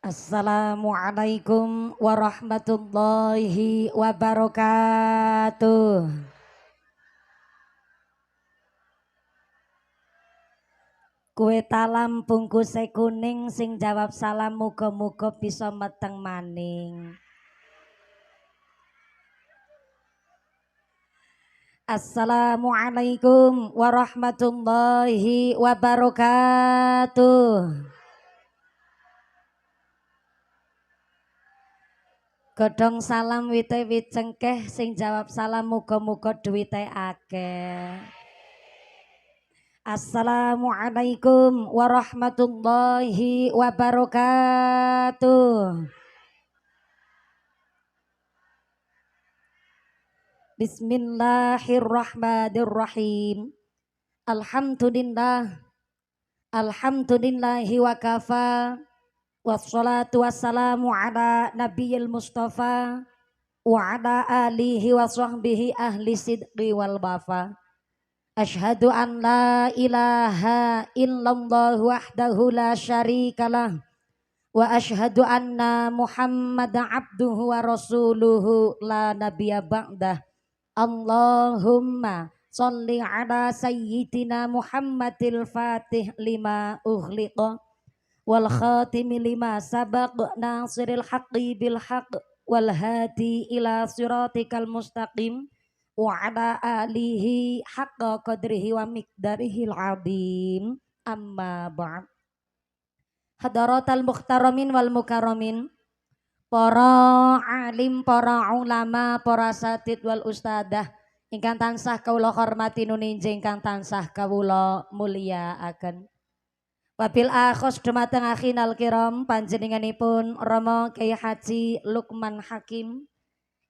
Assalamualaikum warahmatullahi wabarakatuh. Kue talam bungkuse kuning sing jawab salam muga-muga bisa meteng maning. Assalamualaikum warahmatullahi wabarakatuh. Godhong salam wite wit cengkeh sing jawab salam muga-muga duwite akeh. Assalamualaikum warahmatullahi wabarakatuh. Bismillahirrahmanirrahim. Alhamdulillah. Alhamdulillahi wa kafa. Wassalatu wassalamu ala nabiyil mustafa wa ala alihi wa sahbihi ahli sidqi wal wafa. Ashhadu an la ilaha illallah wahdahu la syarikalah wa ashhadu anna Muhammadan abduhu wa rasuluhu la nabiyya ba'dah. Allahumma sholli ala sayyidina Muhammadil fatih lima ughliqa wal khatimi lima sabaq nasiril haqqi bil haqq wal hadi ila siratikal mustaqim wa ala alihi haqqa qadrihi wa miqdarihil azim. Amma ba'd. Hadaratal mukhtaramin wal mukarramin, para alim, para ulama, para satid wal ustadah ingkang tansah kawula hormati nuninje ingkang tansah kawula mulyakaken. Wabil akhos dumateng akhinal kiram panjenenganipun Rama Kyai Haji Lukman Hakim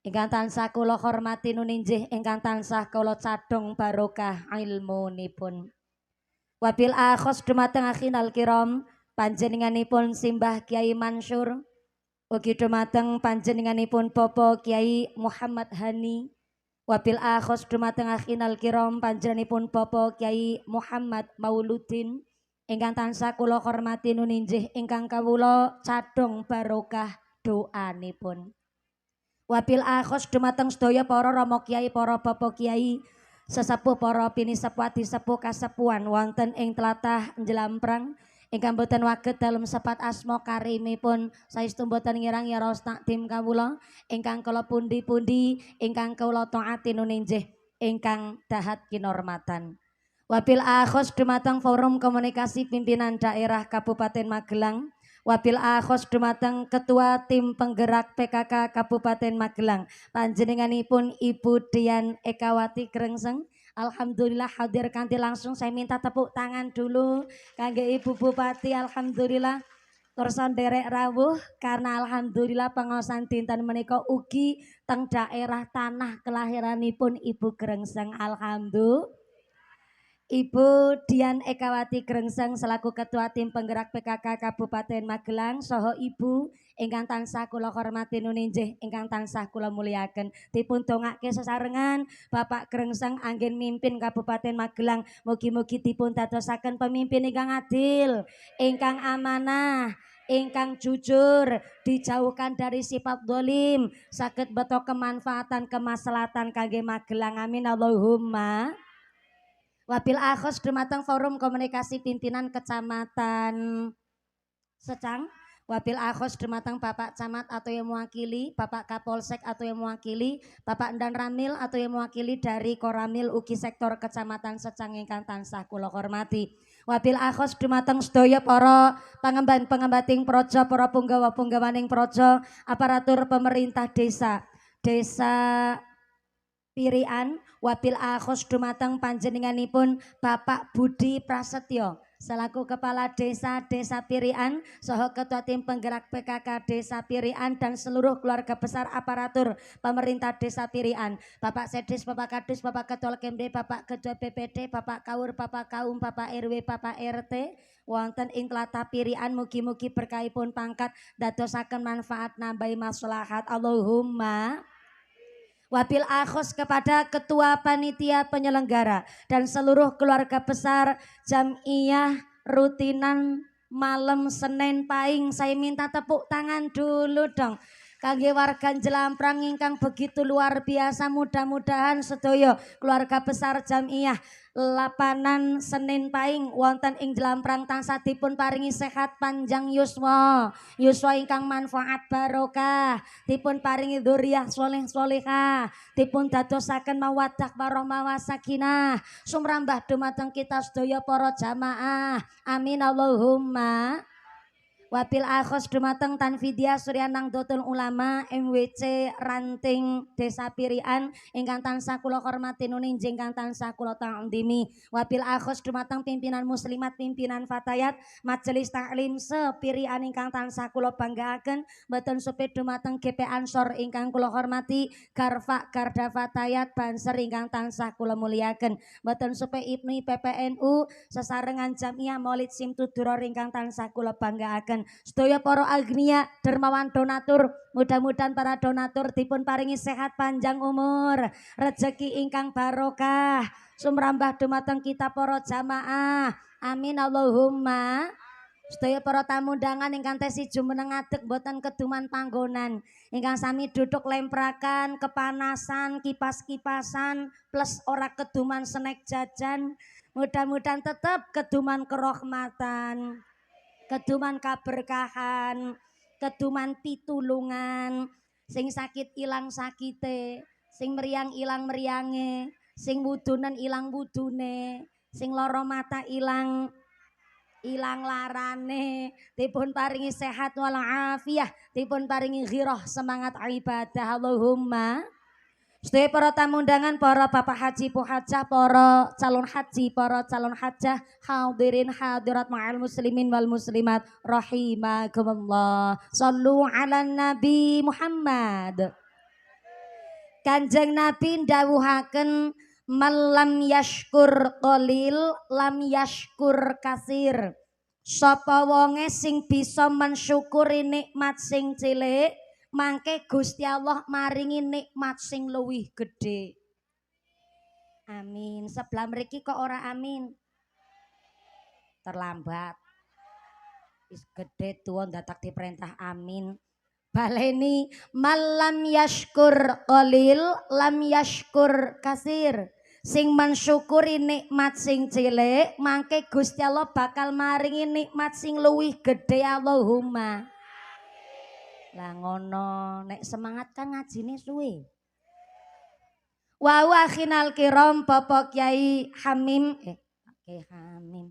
ingkang tansah kula hormati nuninjih ingkang tansah kula cadhong barokah ilmunipun. Wabil akhos dumateng akhinal kiram panjenenganipun Simbah Kyai Mansur, ugi dumateng panjenenganipun Bapak Kyai Muhammad Hani. Wabil akhos dumateng akhinal kiram panjenenganipun Bapak Kyai Muhammad Mauludin ingkang tansah kula hormati nuninjih ingkang kawula cadhong barokah doanipun. Wabil akhos dumateng sedaya para rama kyai, para bapak kyai, sesepuh, para pinisepwati sepuh kasepuhan wonten ing tlatah Njlamprang ingkang boten waget dalem sepat asma karimipun saestu boten ngirang ya raos takdim kawula ingkang kala pundi-pundi ingkang kawula taati nuninjih ingkang dahat kinormatan. Wabil akhos dumateng Forum Komunikasi Pimpinan Daerah Kabupaten Magelang. Wabil akhos dumateng Ketua Tim Penggerak PKK Kabupaten Magelang panjenenganipun Ibu Dian Ekawati Grengseng. Alhamdulillah hadir kanthi langsung. Saya minta tepuk tangan dulu kangge Ibu Bupati. Alhamdulillah kursa nderek rawuh karena alhamdulillah pengawasan dinten menika ugi teng daerah tanah kelahiranipun Ibu Grengseng. Alhamdulillah. Ibu Dian Ekawati Grengseng selaku Ketua Tim Penggerak PKK Kabupaten Magelang saha Ibu ingkang tansah kula hormati nuninjih ingkang tansah kula mulyakaken dipun dongake sesarengan Bapak Grengseng anggen mimpin Kabupaten Magelang, mugi-mugi dipun dadosaken pemimpin ingkang adil, ingkang amanah, ingkang jujur, dijauhkan dari sifat dolim, saged beto kemanfaatan kemaslahatan kangge Magelang, amin Allahumma. Wabil akhos dumateng Forum Komunikasi Pimpinan Kecamatan Secang. Wabil akhos dumateng Bapak Camat atau yang mewakili, Bapak Kapolsek atau yang mewakili, Bapak Endan Ramil atau yang mewakili dari Koramil ugi sektor Kecamatan Secang ingkang tansah kula hormati. Wabil akhos dumateng sedaya para pangemban-pengembating projo, para punggawa-punggawaning projo, aparatur pemerintah desa, desa Pirian. Wabil akhos dumateng panjenenganipun Bapak Budi Prasetyo selaku Kepala Desa Pirian saha Ketua Tim Penggerak PKK Desa Pirian dan seluruh keluarga besar aparatur pemerintah Desa Pirian, Bapak Sedis, Bapak Kadis, Bapak Ketua Kemde, Bapak Ketua BPD, Bapak Kaur, Bapak Kaum, Bapak RW, Bapak RT wonten ing tlatah Pirian, mugi-mugi berkahipun pangkat dadosaken manfaat nambahi maslahat. Allahumma. Wabil akhos kepada Ketua Panitia Penyelenggara dan seluruh keluarga besar Jamiyah Rutinan malam Senin Pahing. Saya minta tepuk tangan dulu dong kangge warga Jelamprang ingkang begitu luar biasa. Mudah-mudahan sedaya keluarga besar Jamiah Lapanan Senin Pahing wonten ing Jelamprang tansah dipun paringi sehat panjang yuswa ingkang manfaat barokah, dipun paringi dzurriyyah sholih sholihah, dipun dadosaken mawaddah warahmah wasakinah sumrambah dumateng kita sedaya para jamaah. Amin Allahumma. Wabil akhos dumateng Tanfidia Suryanang Dotul Ulama MWC Ranting Desa Pirian ingkang tansah kula hormati nuninjing ingkang tansah kula ta'zimi. Wabil akhos dumateng pimpinan muslimat pimpinan fatayat Majelis Taklim sepirian ingkang tansah kula banggaaken. Mboten supit dumateng GP Ansor ingkang kula hormati, Garfa Garda Fatayat Banser ingkang tansah kula muliaken. Mboten supit Ibnu PPNU sesarengan Jamiah Maulid Simtuduror ingkang tansah kula banggaaken. Sedaya para agnia dermawan donatur, mudah-mudahan para donatur dipun paringi sehat panjang umur, rezeki ingkang barokah sumrambah dumateng kita para jamaah. Amin Allahumma. Sedaya para tamu undangan ingkang tesi jumeneng ngadeg boten keduman panggonan, ingkang sami duduk lemprakan kepanasan kipas-kipasan plus ora keduman snack jajan, mudah-mudahan tetap keduman kerahmatan, keduman kaberkahan, keduman pitulungan, sing sakit ilang sakite, sing meriang ilang meriange, sing wudunen ilang wudune, sing lara mata ilang larane, dipun paringi sehat walafiah, dipun paringi ghirah semangat ibadah. Allahumma. Sedaya para tamu undangan, para bapak haji puhajah, para calon haji, para calon hajah, hadirin hadirat ma'al muslimin wal muslimat rahimakumullah. Shallu ala Nabi Muhammad. Kanjeng Nabi ndawuhaken malam yashkur qalil lam yashkur kasir. Sapa wonge sing bisa mensyukuri nikmat sing cilik, mangke Gusti Allah maringi nikmat sing luwih gede. Amin. Sebelah mriki kok ora amin? Terlambat. Wis gede tuwa ndatak diperintah amin. Baleni malam yashkur qalil lam yashkur kasir. Sing mensyukuri nikmat sing cilik, mangke Gusti Allah bakal maringi nikmat sing luwih gede. Allahumma. Lah ngono, nek semangat kan ngajine suwe. Wa akhinal kiram Bapak Kyai Hamim Hamim.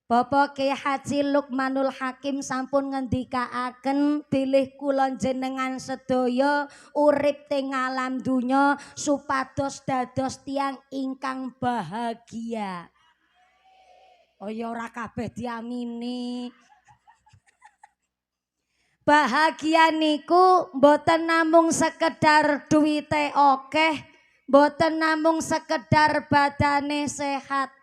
Bapak Kyai Haji Lukmanul Hakim sampun ngendikaaken bilih kula jenengan sedaya urip teng alam dunya supados dados tiyang ingkang bahagia. Oh ya ora kabeh diamini. Bahagia niku mboten namung sekedar duwite akeh, mboten namung sekedar badane sehat.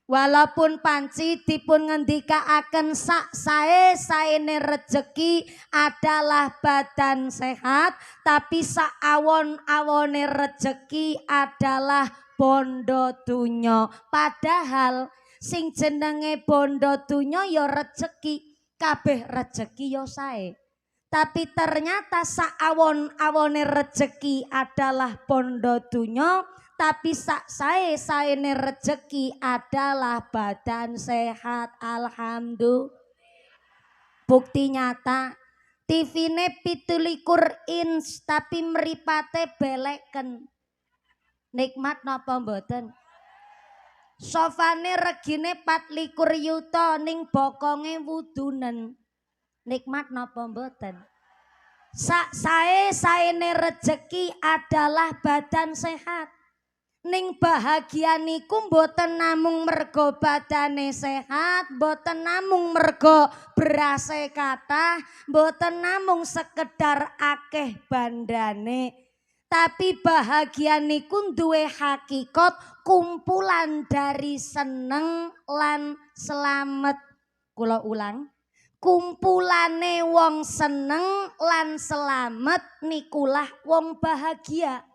Walaupun panci dipun ngendikaaken sak sae-saene rejeki adalah badan sehat, tapi sak awon-awone rejeki adalah bondo dunya. Padahal sing jenenge bondo dunya ya rejeki, kabeh rejeki ya sae. Tapi ternyata sak awon-awone rejeki adalah bondo dunya, tapi sak sae-saene rejeki adalah badan sehat. Alhamdulillah. Bukti nyata, TV-ne 17 inch tapi mripate beleken. Nikmat napa mboten? Sofane regine 24 yuta ning bokonge wudunen. Nikmat napa mboten? Sak sae-saene rejeki adalah badan sehat. Ning bahagia niku mboten namung mergo badane sehat, mboten namung mergo berase kathah, mboten namung sekedar akeh bandane, tapi bahagia niku duwe hakikat kumpulan dari seneng lan selamet. Kula ulang, kumpulane wong seneng lan selamet nikulah wong bahagia.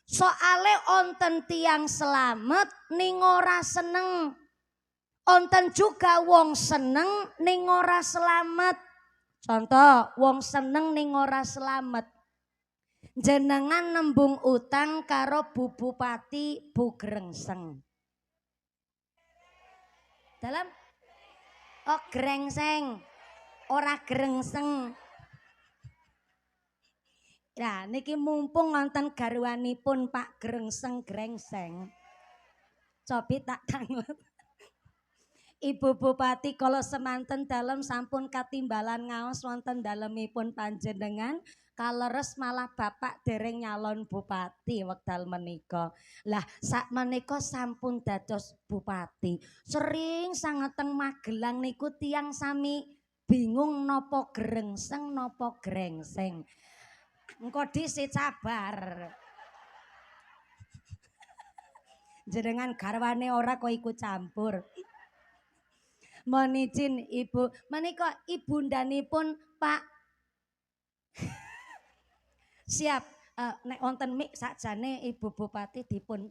Soale onten tiang selamat ning ora seneng, Onten juga wong seneng ning ora selamat. Contoh, wong seneng ning ora selamat. Jenengan nembung utang karo Bu Bupati Bu Grengseng. Dalam grengseng, ora grengseng. Nah, niki mumpung wonten garwanipun Pak Grengseng. Cobi tak tangut. Ibu Bupati kalau semanten dalem sampun katimbalan ngaos wonten dalemipun panjenengan, kaleres malah Bapak dereng nyalon Bupati wekdal menika. Lah sak menika sampun dados Bupati. Sering sanget teng Magelang niku tiyang sami bingung nopo grengseng nopo grengseng. Engko dhisik sabar. Jenengan garwane ora kok ikut campur. Mohon izin Ibu, menika ibundanipun Pak. Siap, nek wonten mik sakjane Ibu Bupati dipun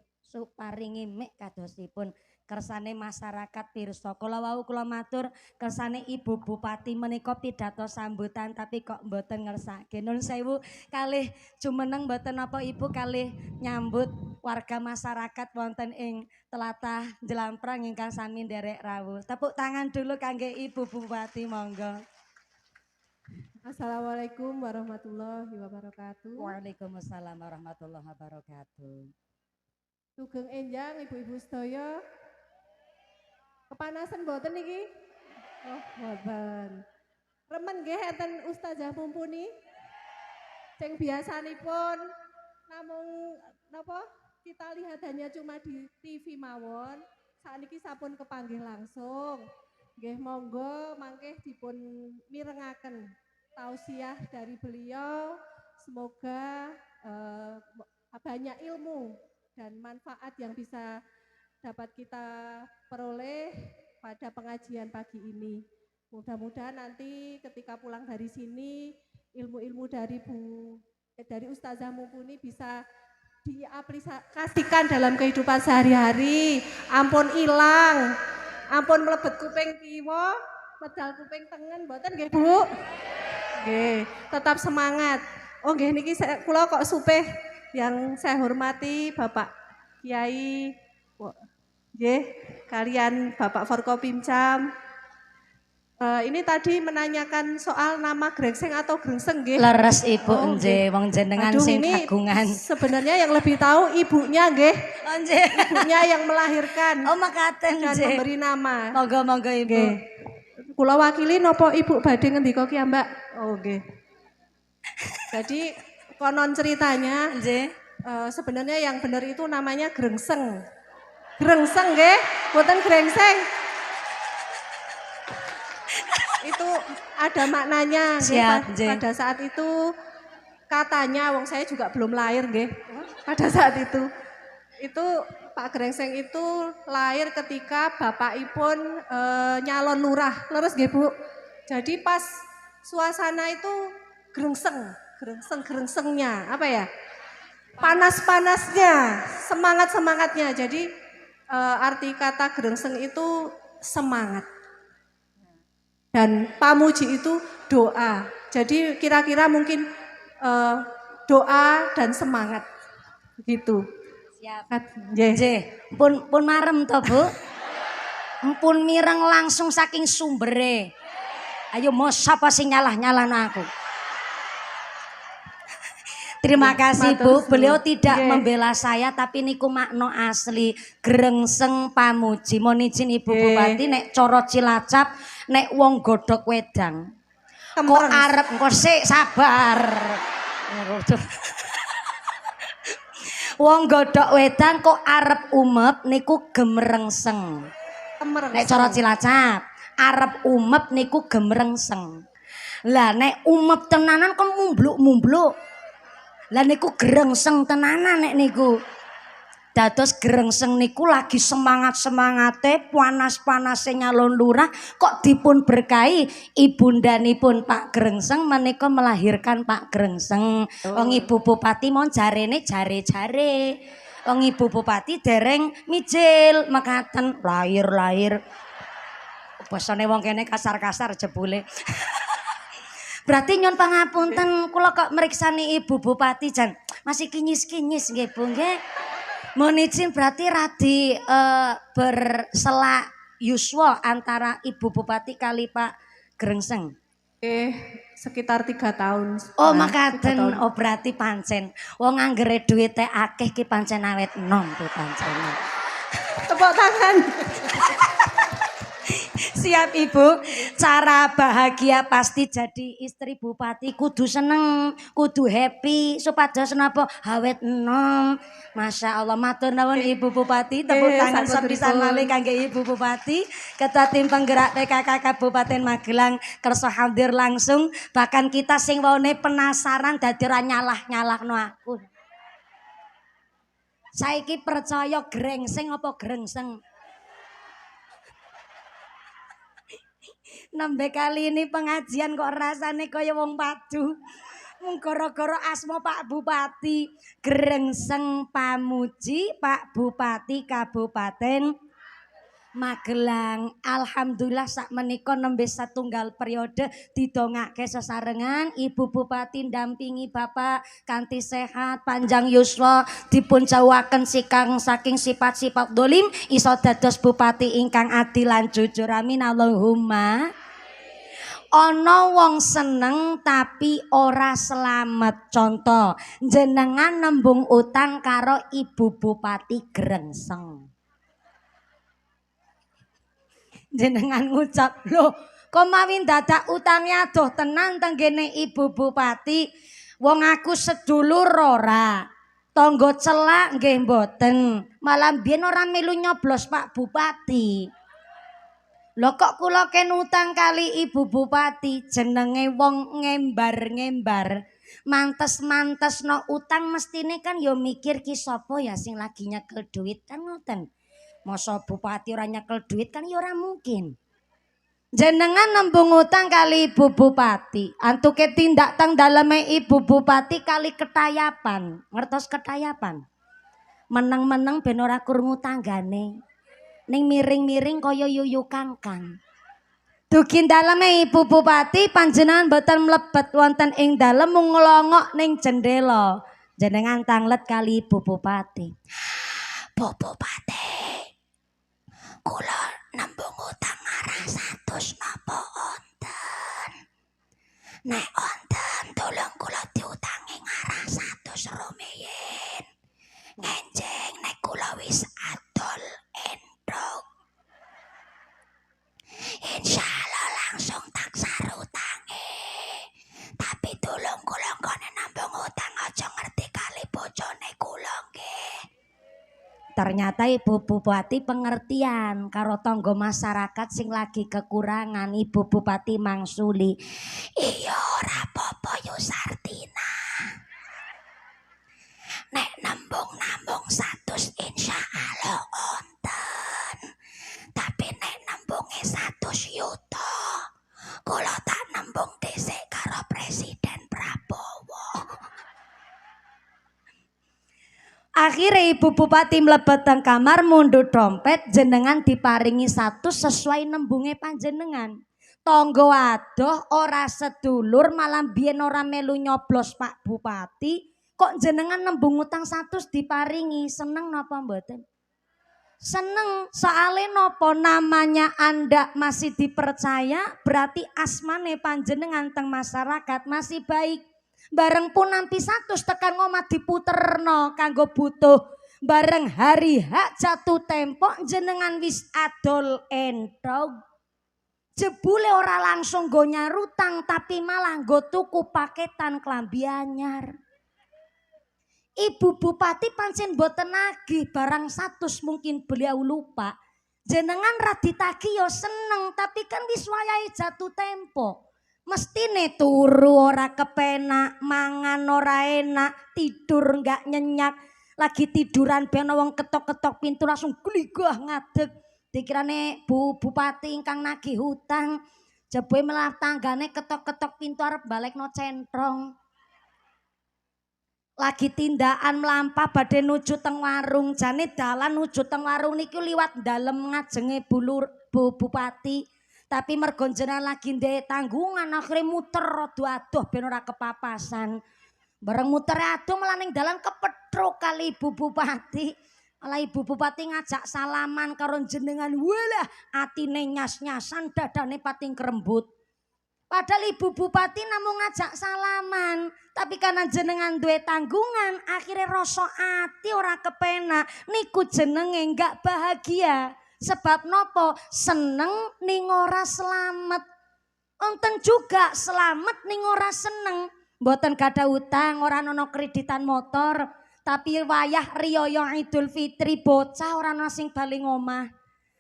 paringi mik kadosipun kersane masyarakat pirsa. Kula wau kula matur kersane Ibu Bupati menika pidato sambutan tapi kok mboten ngersake. Nuwun sewu kalih jumeneng mboten napa Ibu kalih nyambut warga masyarakat wonten ing Tlatah Jelamprang ingkang sami nderek rawuh. Tepuk tangan dulu kangge Ibu Bupati monggo. Assalamualaikum warahmatullahi wabarakatuh. Waalaikumsalam warahmatullahi wabarakatuh. Sugeng enjang ibu-ibu sedaya. Kepanasan mboten niki? Oh, mboten. Remen nggih enten Ustazah Mumpuni. Sing biasanipun namung napa? Kita lihat hanya cuma di TV mawon. Sakniki sampun kepanggih langsung. Nggih monggo mangke dipun mirengaken tausiah dari beliau. Semoga banyak ilmu dan manfaat yang bisa dapat kita peroleh pada pengajian pagi ini. Mudah-mudahan nanti ketika pulang dari sini ilmu-ilmu dari Ustazah Mumpuni bisa diaplikasikan dalam kehidupan sehari-hari. Ampun ilang, ampun mlebet kuping kiwa, medal kuping tengen, mboten nggih Bu? Nggih, tetap semangat. Oh nggih niki kula kok supih yang saya hormati Bapak Kiai nggih kalian Bapak Forkopimcam. Ini tadi menanyakan soal nama grengseng atau grengseng nggih. Leres Ibu nggih wong jenengan sing kagungan. Sebenarnya yang lebih tahu ibunya nggih. Oh nggih. Ibunya yang melahirkan. Oh makaten dan memberi nama. Monggo-monggo Ibu. Nggih. Kula wakili napa Ibu badhe ngendika ki Mbak? Oh nggih. Jadi konon ceritanya nggih sebenarnya yang benar itu namanya grengseng. Grengseng nggih, mboten grengseng. Itu ada maknanya. Siap, pada saat itu katanya, wong saya juga belum lahir nggih. Pada saat itu Pak Grengseng itu lahir ketika bapakipun nyalon lurah, leres nggih Bu. Jadi pas suasana itu grengsengnya, apa ya? Panas-panasnya, semangat-semangatnya. Jadi arti kata grengseng itu semangat. Dan pamuji itu doa. Jadi kira-kira mungkin doa dan semangat gitu. Siap. Nggih. Pun marem to, Bu? Pun mireng langsung saking sumbere. Ayo mau siapa sing nyalah-nyalan aku? Terima kasih Bu, beliau tidak membela saya tapi niku makna asli grengseng pamuji. Mohon izin Ibu Bupati nek cara Cilacap nek wong godhok wedang kok arep engko sik sabar. Wong godhok wedang kok arep umep niku gemrengseng. Nek cara Cilacap arep umep niku gemrengseng. Lah nek umep tenanan kok mumbluk-mumbluk. Lah niku grengseng tenanan nek niku. Dados grengseng niku lagi semangat-semangate, panas-panase nyalon lurah kok dipun berkahi ibundanipun Pak Grengseng menika melahirkan Pak Grengseng. Wong Ibu Bupati mon jarene jare-jare. Wong Ibu Bupati dereng mijil mekaten lahir-lahir. Basane wong kene kasar-kasar jebule. Berarti nyon pangapunten kula kok meriksani Ibu Bupati jan masih kinyis-kinyis nggih Bu nggih. Mohon izin berarti radi bersela yuswa antara Ibu Bupati kali Pak Grengseng. Sekitar 3 tahun. Oh makaten, oh berarti pancen wong anggere duwite akeh ki pancen awet enom Bu pancen. Tepuk tangan. Siap Ibu, cara bahagia pasti jadi istri bupati kudu seneng, kudu happy supados napa awet enom. Masya Allah, matur nuwun Ibu Bupati, tepuk tangan sepisan malih kangge Ibu Bupati, Ketua Tim Penggerak PKK Kabupaten Magelang kersa hadir langsung, bahkan kita sing waone penasaran dadi ra nyalah-nyalahno aku. Saiki percaya Grengseng apa Grengseng? Nembe kali ini pengajian kok rasane kaya wong padu. Mung gara-gara asma Pak Bupati Grengseng Pamuji Pak Bupati Kabupaten Magelang. Alhamdulillah sak menika nembe satunggal periode didongake sesarengan Ibu Bupati ndampingi Bapak kanthi sehat panjang yuswa dipun jauhaken saking sifat-sifat dolim iso dados bupati ingkang adil lan jujur. Amin Allahumma. Ana wong seneng tapi ora selamat. Contoh, jenengan nembung utang karo Ibu Bupati Grengseng. Jenengan ngucap, "Loh, kok mawi dadak utangnya adoh tenan tenggene Ibu Bupati. Wong aku sedulur ora. Tangga celak nggih mboten. Malah biyen ora melu nyoblos Pak Bupati." Lho kok kula ken utang kali Ibu Bupati, jenenge wong ngembar-ngembar. Mantes-mantes no utang mestine kan ya mikir ki sapa ya sing lagi nyekel duit kan ngoten. Masa bupati ora nyekel duit kan ya ora mungkin. Jenengan nembung utang kali Ibu Bupati, antuke tindak tang daleme Ibu Bupati kali ketayapan. Ngertos ketayapan? Meneng-meneng ben ora krungu tanggane. Ning miring-miring kaya yuyu kangkang. Dugi daleme Ibu Bupati panjenengan mboten mlebet wonten ing dalem mung nglongok ning jendela. Jenengan tanglet kali Ibu Bupati. Bu Bupati, kula nembung utang arah 100 napa onten? Nek onten tolong kula diutangi arah 100 rumiyin. Ngenjeng nek kula wis adol endrog. Insyaallah langsung tak sarutange. Tapi tolong kula ngene nambung utang aja ngerti kali bojone kula nggih. Ternyata Ibu Bupati pengertian karo tangga masyarakat sing lagi kekurangan. Ibu Bupati mangsuli, "Iya ora apa-apa yo Sartina. Nek nambung 100 insyaallah onten. Tapi nek nambunge 100 yuta, kula tak nambung dhisik karo Presiden Prabowo." Akhirnya Ibu Bupati mlebet teng kamar mundhut dompet, jenengan diparingi 100 sesuai nembunge panjenengan. Tangga adoh ora sedulur malah biyen ora melu nyoblos Pak Bupati, kok jenengan nembung utang 100 diparingi. Seneng napa mboten? Seneng, soale nopo namanya Anda masih dipercaya, berarti asmane panjenengan teng masyarakat masih baik. Bareng pun nampi 100 tekan ngomah diputerno kanggo butuh. Bareng hari hak jatuh tempo jenengan wis adol entog. Jebule ora langsung go nyarutang tapi malah go tuku paketan klambi anyar. Ibu Bupati pancen boten nagih barang 100 mungkin beliau lupa. Jenengan ra ditagih yo seneng tapi kan wis wayahe jatuh tempo. Mestine turu ora kepenak, mangan ora enak, tidur enggak nyenyak. Lagi tiduran ben wong ketok-ketok pintu langsung gligah ngadeg. Dikirane Bu Bupati ingkang nagih hutang. Jebule melah tanggane ketok-ketok pintu arep balekno centrong. Lagi tindakan melampah badhe nuju teng warung, jane dalan nuju teng warung niki liwat dalem ngajenge Bu Bupati. Tapi mergo jenengan lagi ndek tanggungan akhirnya muter rada adoh ben ora kepapasan. Bareng muter adoh malah ning dalan kepethuk kali Ibu Bupati. Malah Ibu Bupati ngajak salaman karo jenengan. Walah atine nyas-nyasan dadane pating kerembut. Padahal Ibu Bupati namung ngajak salaman, tapi karena jenengan duwe tanggungan, akhirnya rasa ati ora kepenak. Niku jenenge enggak bahagia. Sebab nopo? Seneng ning ora selamat. Onten juga selamat ning ora seneng. Mboten gadah utang, ora ono kreditan motor, tapi wayah riyaya Idul Fitri bocah ora ono sing bali ngomah.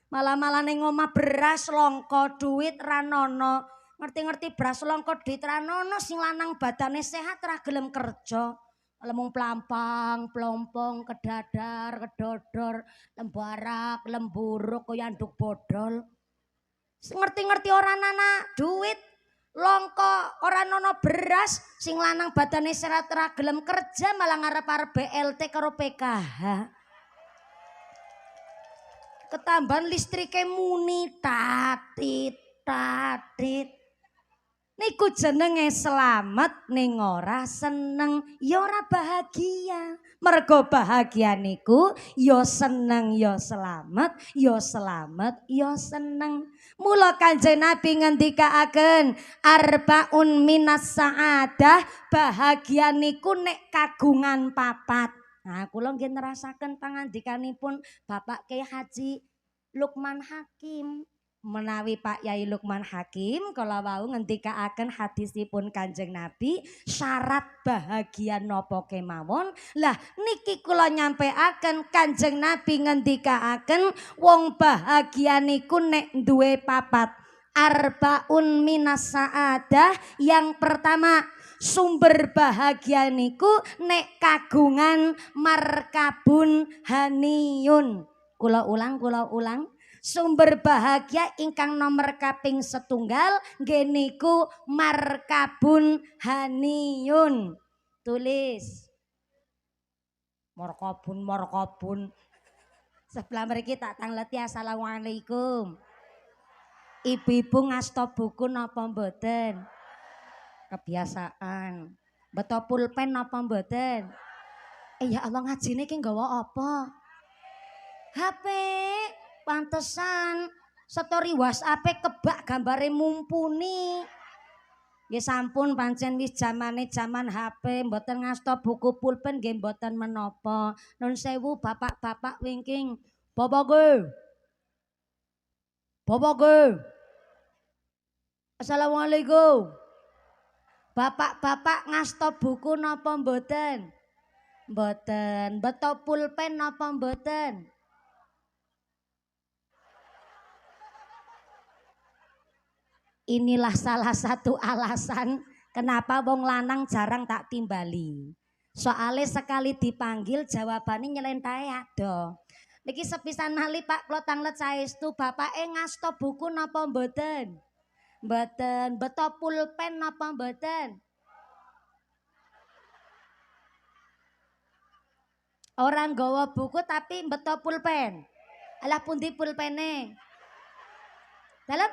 Malah ning omah beras longko, duit ra ono. Ngerti-ngerti beras longko duit ranono sing lanang badane sehat ra gelem kerja. Lemung plampang, plompong, kedadar, kedodor, lembarak, lemburuk kaya anduk bodol. Ngerti-ngerti ora nana duit longko ora nono beras sing lanang badane sehat ra gelem kerja malah ngarep-arep BLT karo PKH. Ketambahan listrike muni tatit. Niku jenenge selamat ning ora seneng ya ora bahagia. Mergo bahagia niku ya seneng ya selamat ya seneng. Mula Kanjeng Nabi ngendikaaken arbaun minas saadah, bahagia niku nek kagungan papat. Nah kula nggih nerasaken pangandikanipun Bapak Kyai Haji Lukman Hakim. Menawi Pak Yai Lukman Hakim kala wau ngendikaaken hadisipun Kanjeng Nabi syarat bahagia napa kemawon. Lah niki kula nyampeaken Kanjeng Nabi ngendikaaken wong bahagia niku nek duwe papat. Arbaun minas saadah. Yang pertama, sumber bahagia niku nek kagungan markabun haniyun. Kula ulang. Sumber bahagia ingkang nomor kaping setunggal nggih niku markabun haniyun. Tulis. Markabun. Sebelah mriki tak tangleti assalamualaikum. Ibu-ibu ngasta buku napa mboten? Kebiasaan. Beto pulpen napa mboten? Ya Allah ngajine ki nggawa apa? HP. Pantesan story WhatsApp kebak gambare mumpuni. Nggih sampun pancen wis zaman HP mboten ngasta buku pulpen nggih mboten menapa. Nun sewu bapak-bapak wingking. Bapak ge. Assalamualaikum. Bapak-bapak ngasta buku napa mboten? Mboten. Beto pulpen napa mboten? Inilah salah satu alasan kenapa wong lanang jarang tak timbali. Soalnya sekali dipanggil jawabannya nyelentai ado. Niki sepisan malih Pak kula tanglet saestu bapake ngasta buku napa mboten? Mboten. Beto pulpen napa mboten? Orang nggawa buku tapi beto pulpen. Alah pundi pulpene? Dalam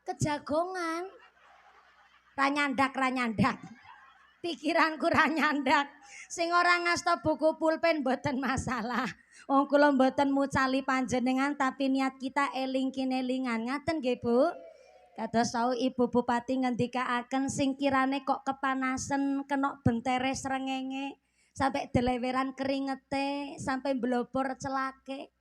kejagongan. Ranyandak. Pikiranku ranyandak. Sing orang ngasta buku pulpen mboten masalah. Wong kula mboten mucali panjenengan tapi niat kita eling-elingan. Ngaten nggih Bu? Kados sau Ibu Bupati ngendikaaken sing kirane kok kepanasen kena bentere srengenge sampai deleweran keringete sampai blobor celake.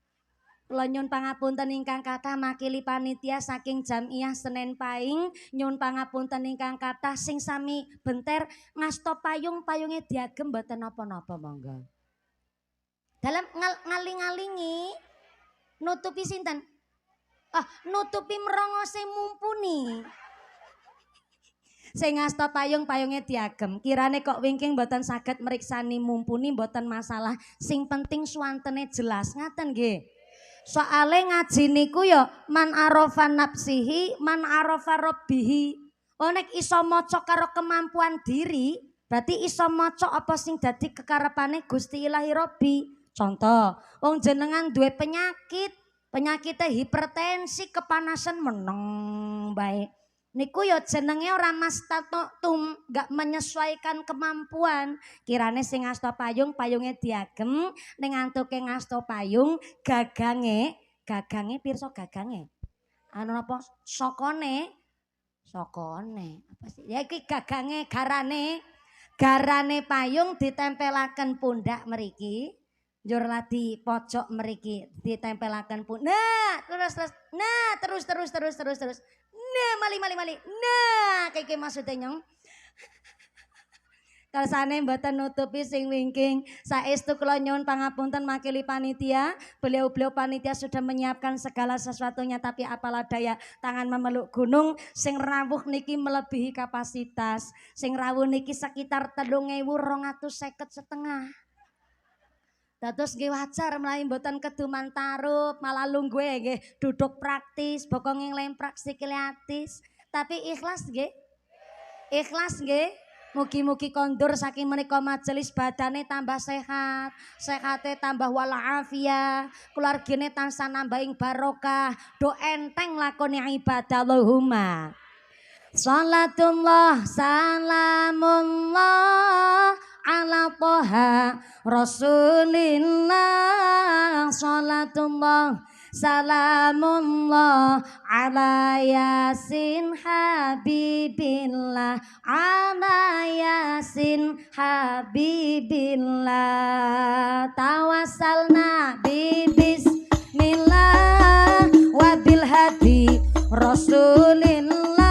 Kula nyun pangapunten ingkang kathah makili panitia saking Jamiah Senen Paing, nyun pangapunten ingkang kathah sing sami benter ngasta payung-payunge diagem mboten napa-napa monggo. Dalam ngaling-alingi nutupi sinten? Nutupi merongose mumpuni. Sing ngasta payung-payunge diagem, kirane kok wingking mboten saged mriksani mumpuni mboten masalah. Sing penting suwantene jelas ngaten nggih. Soale ngaji niku ya man arafa nafsihi man arafa rabbihi. Nek iso maca karo kemampuan diri, berarti iso maca apa sing dadi kekarepane Gusti Ilahi Rabbi. Contoh, wong jenengan duwe penyakit, Penyakitnya hipertensi, kepanasan meneng baik. Niku yo jenenge ora mastatum, gak menyesuaikan kemampuan. Kirane sing ngasta payung, payunge diagem, ning antuke ngasta payung, gagange pirsa gagange. Anu napa sokone apa sih? Ya iki gagange garane payung ditempelaken pundak mriki. Njur ladi pojok mriki ditempelaken pundak. Nah, terus. Nah, mali. Nah, kayak maksudnya nyong. Kersane mboten nutupi sing wingking. Saestu kula nyuwun pangapunten makili panitia. Beliau-beliau panitia sudah menyiapkan segala sesuatunya, tapi apalah daya tangan memeluk gunung. Sing rawuh niki melebihi kapasitas. Sing rawuh niki sekitar 3.250 Dados nggih wajar mlayu mboten keduman tarup, malah lungguhe nggih duduk praktis, bokong nglemprak sikile atis. Tapi ikhlas nggih? Ikhlas nggih? Mugi-mugi kondur saking menika majelis badane tambah sehat, sehate tambah walafiat, keluargane tansah nambahing barokah, do enteng lakoni ibadah Allahumma. Salatullah salamullah ala toha rasulillah. Salatullah salamullah ala yasin habibillah, ala yasin habibillah. Tawassalna bismillah wabil hadi rasulillah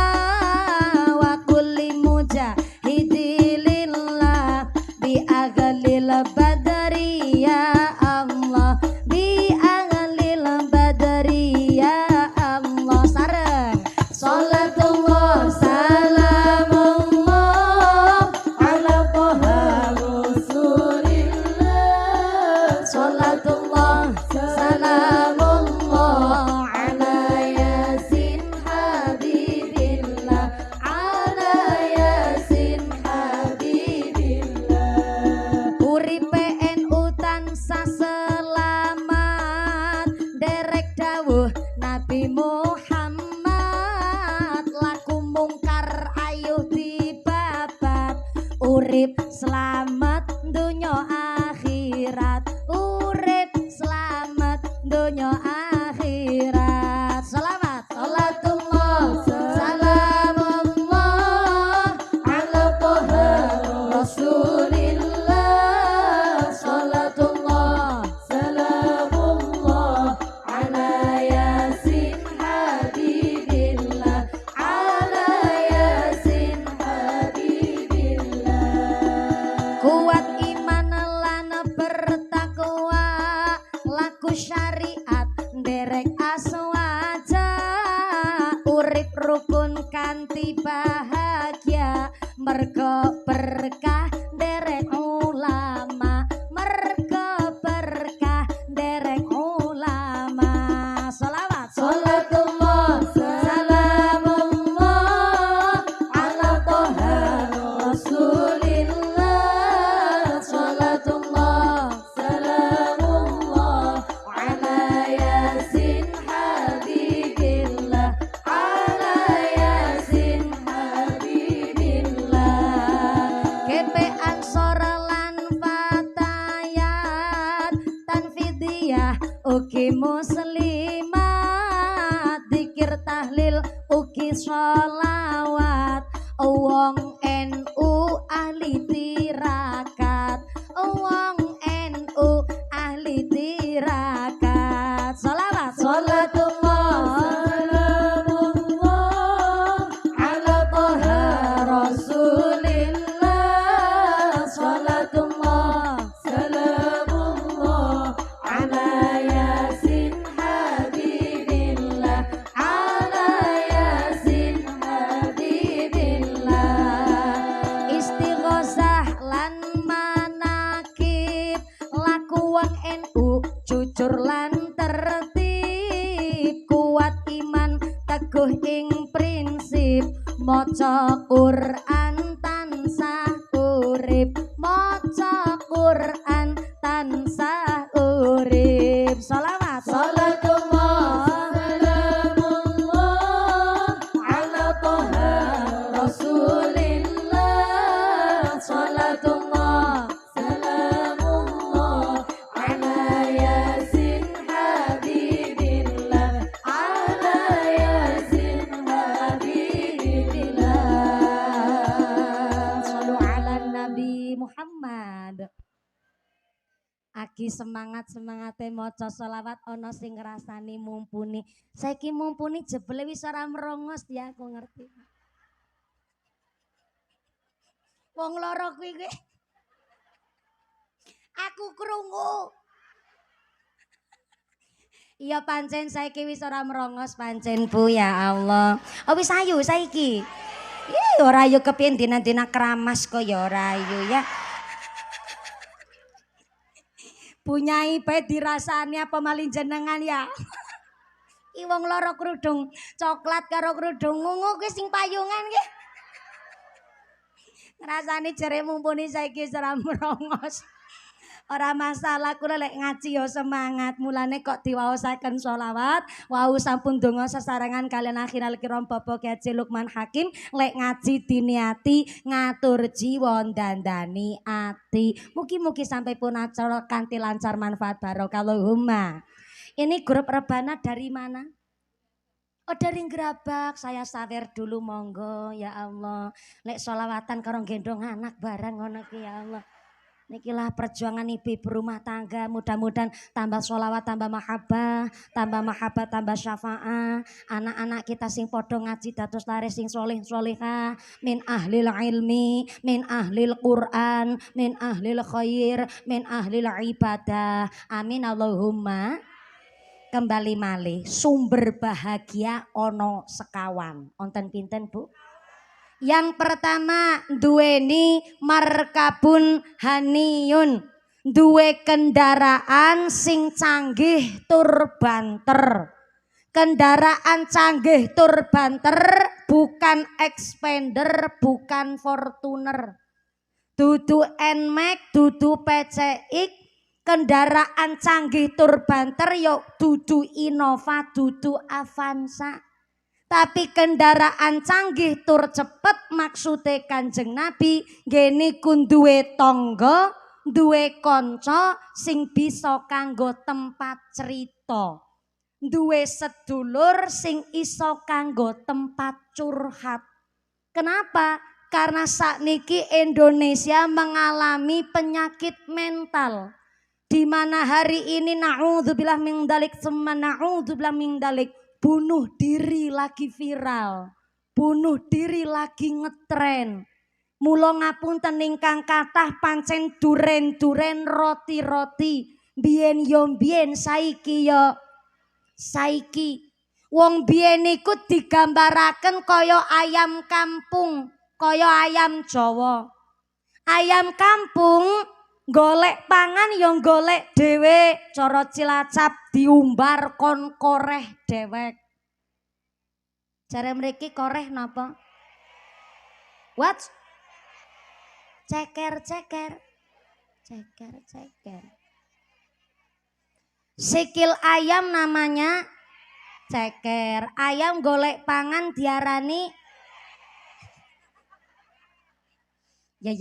wa kulli mujahidilillah bi aghlil badri ya Allah, bi aghlil badri ya Allah. Sareng salatullah salamullah ala toha rasulillah. Salatullah salamullah ala yasin habibillah, ala yasin habibillah. Uripe NU tansah selamat, derek dawuh Nabi Muhammad. Laku mungkar ayo dibabat, urip selamat dunya akhirat, urip selamat dunya akhirat. Selamat salatullah salamullah ala toha rasulillah. Salatullah salamullah ala yasin habibillah, ala yasin habibillah. Kuat iman lan bertakwa, laku syariat derek aswaja, urip rukun kanthi bahagia, mergo berkah derek ulama, mergo berkah derek ulama. Sholawat salatullah salamullah ala toha rasulillah. Salatullah salamullah ala yasin habibillah, ala yasin habibillah. Kepe ansor lan fatayat, tanfidiyah ugi muslimat, dikir tahlil ugi sholawat, wong NU ahli tirakat, wong NU ahli tirakat. Sholawat salatullah salamullah ala toha rasulillah. Salatullah salamullah ala yasin habibillah, ala yasin habibillah. Istighosah lan manakib, laku wong NU jujur lan tertib, kuat iman teguh ing prinsip, maca Quran tansah urip, maca Quran tansah urip. Sholawat salatullah lagi semangat-semangate maca selawat ana sing ngrasani mumpuni. Saiki mumpuni jebule wis ora merongos ya aku ngerti. Wong loro kuwi aku krungu. Iya pancen saiki wis ora merongos pancen Bu ya Allah. Oh wis ayu saiki. Ih ora ayu kepiye dina-dina keramas kok ya ora ayu ya. Punyai bae dirasani apa malih jenengan ya. I wong loro kerudung coklat karo kerudung ungu kuwi sing payungan ki. Ngrasani jere mumpuni saiki ora merongos. Ora masalah kula lek ngaji ya semangat. Mulane kok diwaosaken sholawat, wau sampun donga sesarengan kalian akhirul kiram Bapak Kyai Haji Lukman Hakim lek ngaji diniati ngatur jiwa dandani ati. Mugi-mugi sampai pun acara kanthi lancar manfaat barokah Allahumma. Ini grup rebana dari mana? Oh dari Gerabak, saya sawer dulu monggo ya Allah. Lek sholawatan karo gendong anak bareng ngono ki ya Allah. Nikilah perjuangan ibu rumah tangga, mudah-mudahan tambah sholawat, tambah mahabbah, tambah syafaah. Anak-anak kita sing podo ngaji dados laris sing soleh solehah, min ahlil ilmi, min ahlil Quran, min ahlil khair, min ahlil ibadah. Amin Allahumma. Kembali malih sumber bahagia ono sekawan. Onten pinten Bu? Yang pertama duweni markabun haniyun, duwe kendaraan sing canggih tur banter. Kendaraan canggih tur banter bukan Expander, bukan Fortuner. Dudu Nmax, dudu PCX, kendaraan canggih tur banter yo dudu Innova, dudu Avanza. Tapi kendaraan canggih tur cepet maksude Kanjeng Nabi geni kun duwe tangga, duwe kanca sing bisa kanggo tempat cerita. Duwe sedulur sing iso kanggo tempat curhat. Kenapa? Karena sakniki Indonesia mengalami penyakit mental. Di mana hari ini na'udzubillah min dzalik summa na'udzubillah min dzalik. Bunuh diri lagi viral, bunuh diri lagi ngetren. Mula ngapunten ingkang kathah pancen duren-duren roti-roti. Biyen yo biyen saiki yo saiki. Wong biyen iku digambaraken kaya ayam kampung, kaya ayam Jawa. Ayam kampung golek pangan yang golek dhewe, cara Cilacap diumbar kon koreh dewek. Jare mriki koreh napa? What? Ceker-ceker. Ceker-ceker. Sikil ayam namanya ceker. Ayam golek pangan diarani ya.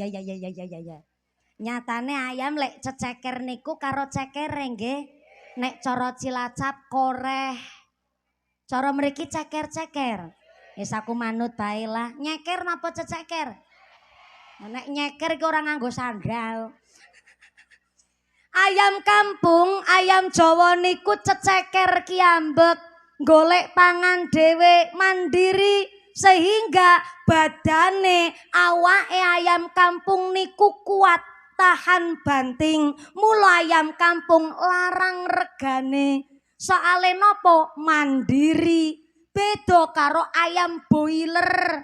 Nyatane ayam lek ceceker niku karo ceker nggih. Nek cara Cilacap koreh. Cara mriki ceker-ceker. Wis aku manut bae lah. Nyeker napa ceceker? Nek nyeker iki ora nganggo sandal. Ayam kampung, ayam Jawa niku ceceker kiambek. Golek pangan dhewe mandiri sehingga badane awake ayam kampung niku kuat. Tahan banting, mula ayam kampung larang regane. Soale nopo mandiri, beda karo ayam boiler,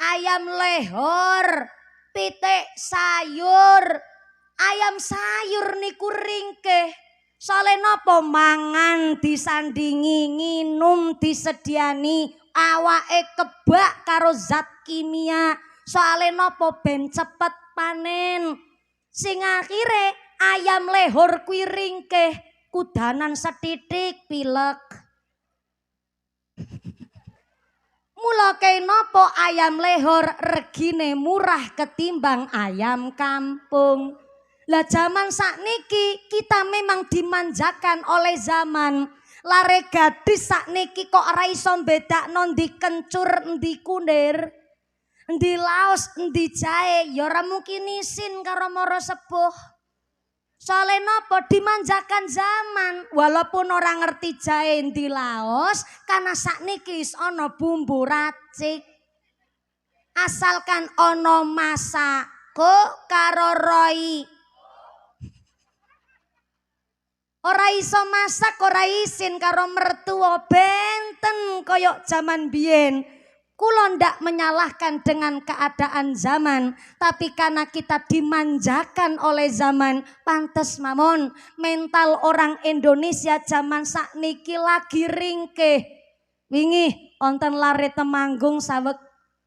ayam lehor, pitik sayur. Ayam sayur niku ringkeh. Soale nopo mangan disandingi, nginum disediani, awake kebak karo zat kimia. Soale nopo ben cepet panen. Sing akhire ayam lehor kuwi ringkeh, kudanan setitik pilek. Mula kenapa ayam lehor regine murah ketimbang ayam kampung. Lah zaman sakniki kita memang dimanjakan oleh zaman. Lare gadis sakniki kok ora iso bedakno ndi kencur ndi kunir. Endi laos, endi jahe, ya ora mungkin isin karo mara sepuh. Soale nopo dimanjakan zaman walaupun orang ngerti jahe di Laos karena sakniki wis ana bumbu racik. Asalkan ana masako karo roi. Ora iso masak ora isin karo mertua benten koyok zaman biyen. Kulo ndak menyalahkan dengan keadaan zaman, tapi karena kita dimanjakan oleh zaman, pantes mamon mental orang Indonesia zaman sakniki lagi ringkeh. Wingi wonten lare Temanggung saweg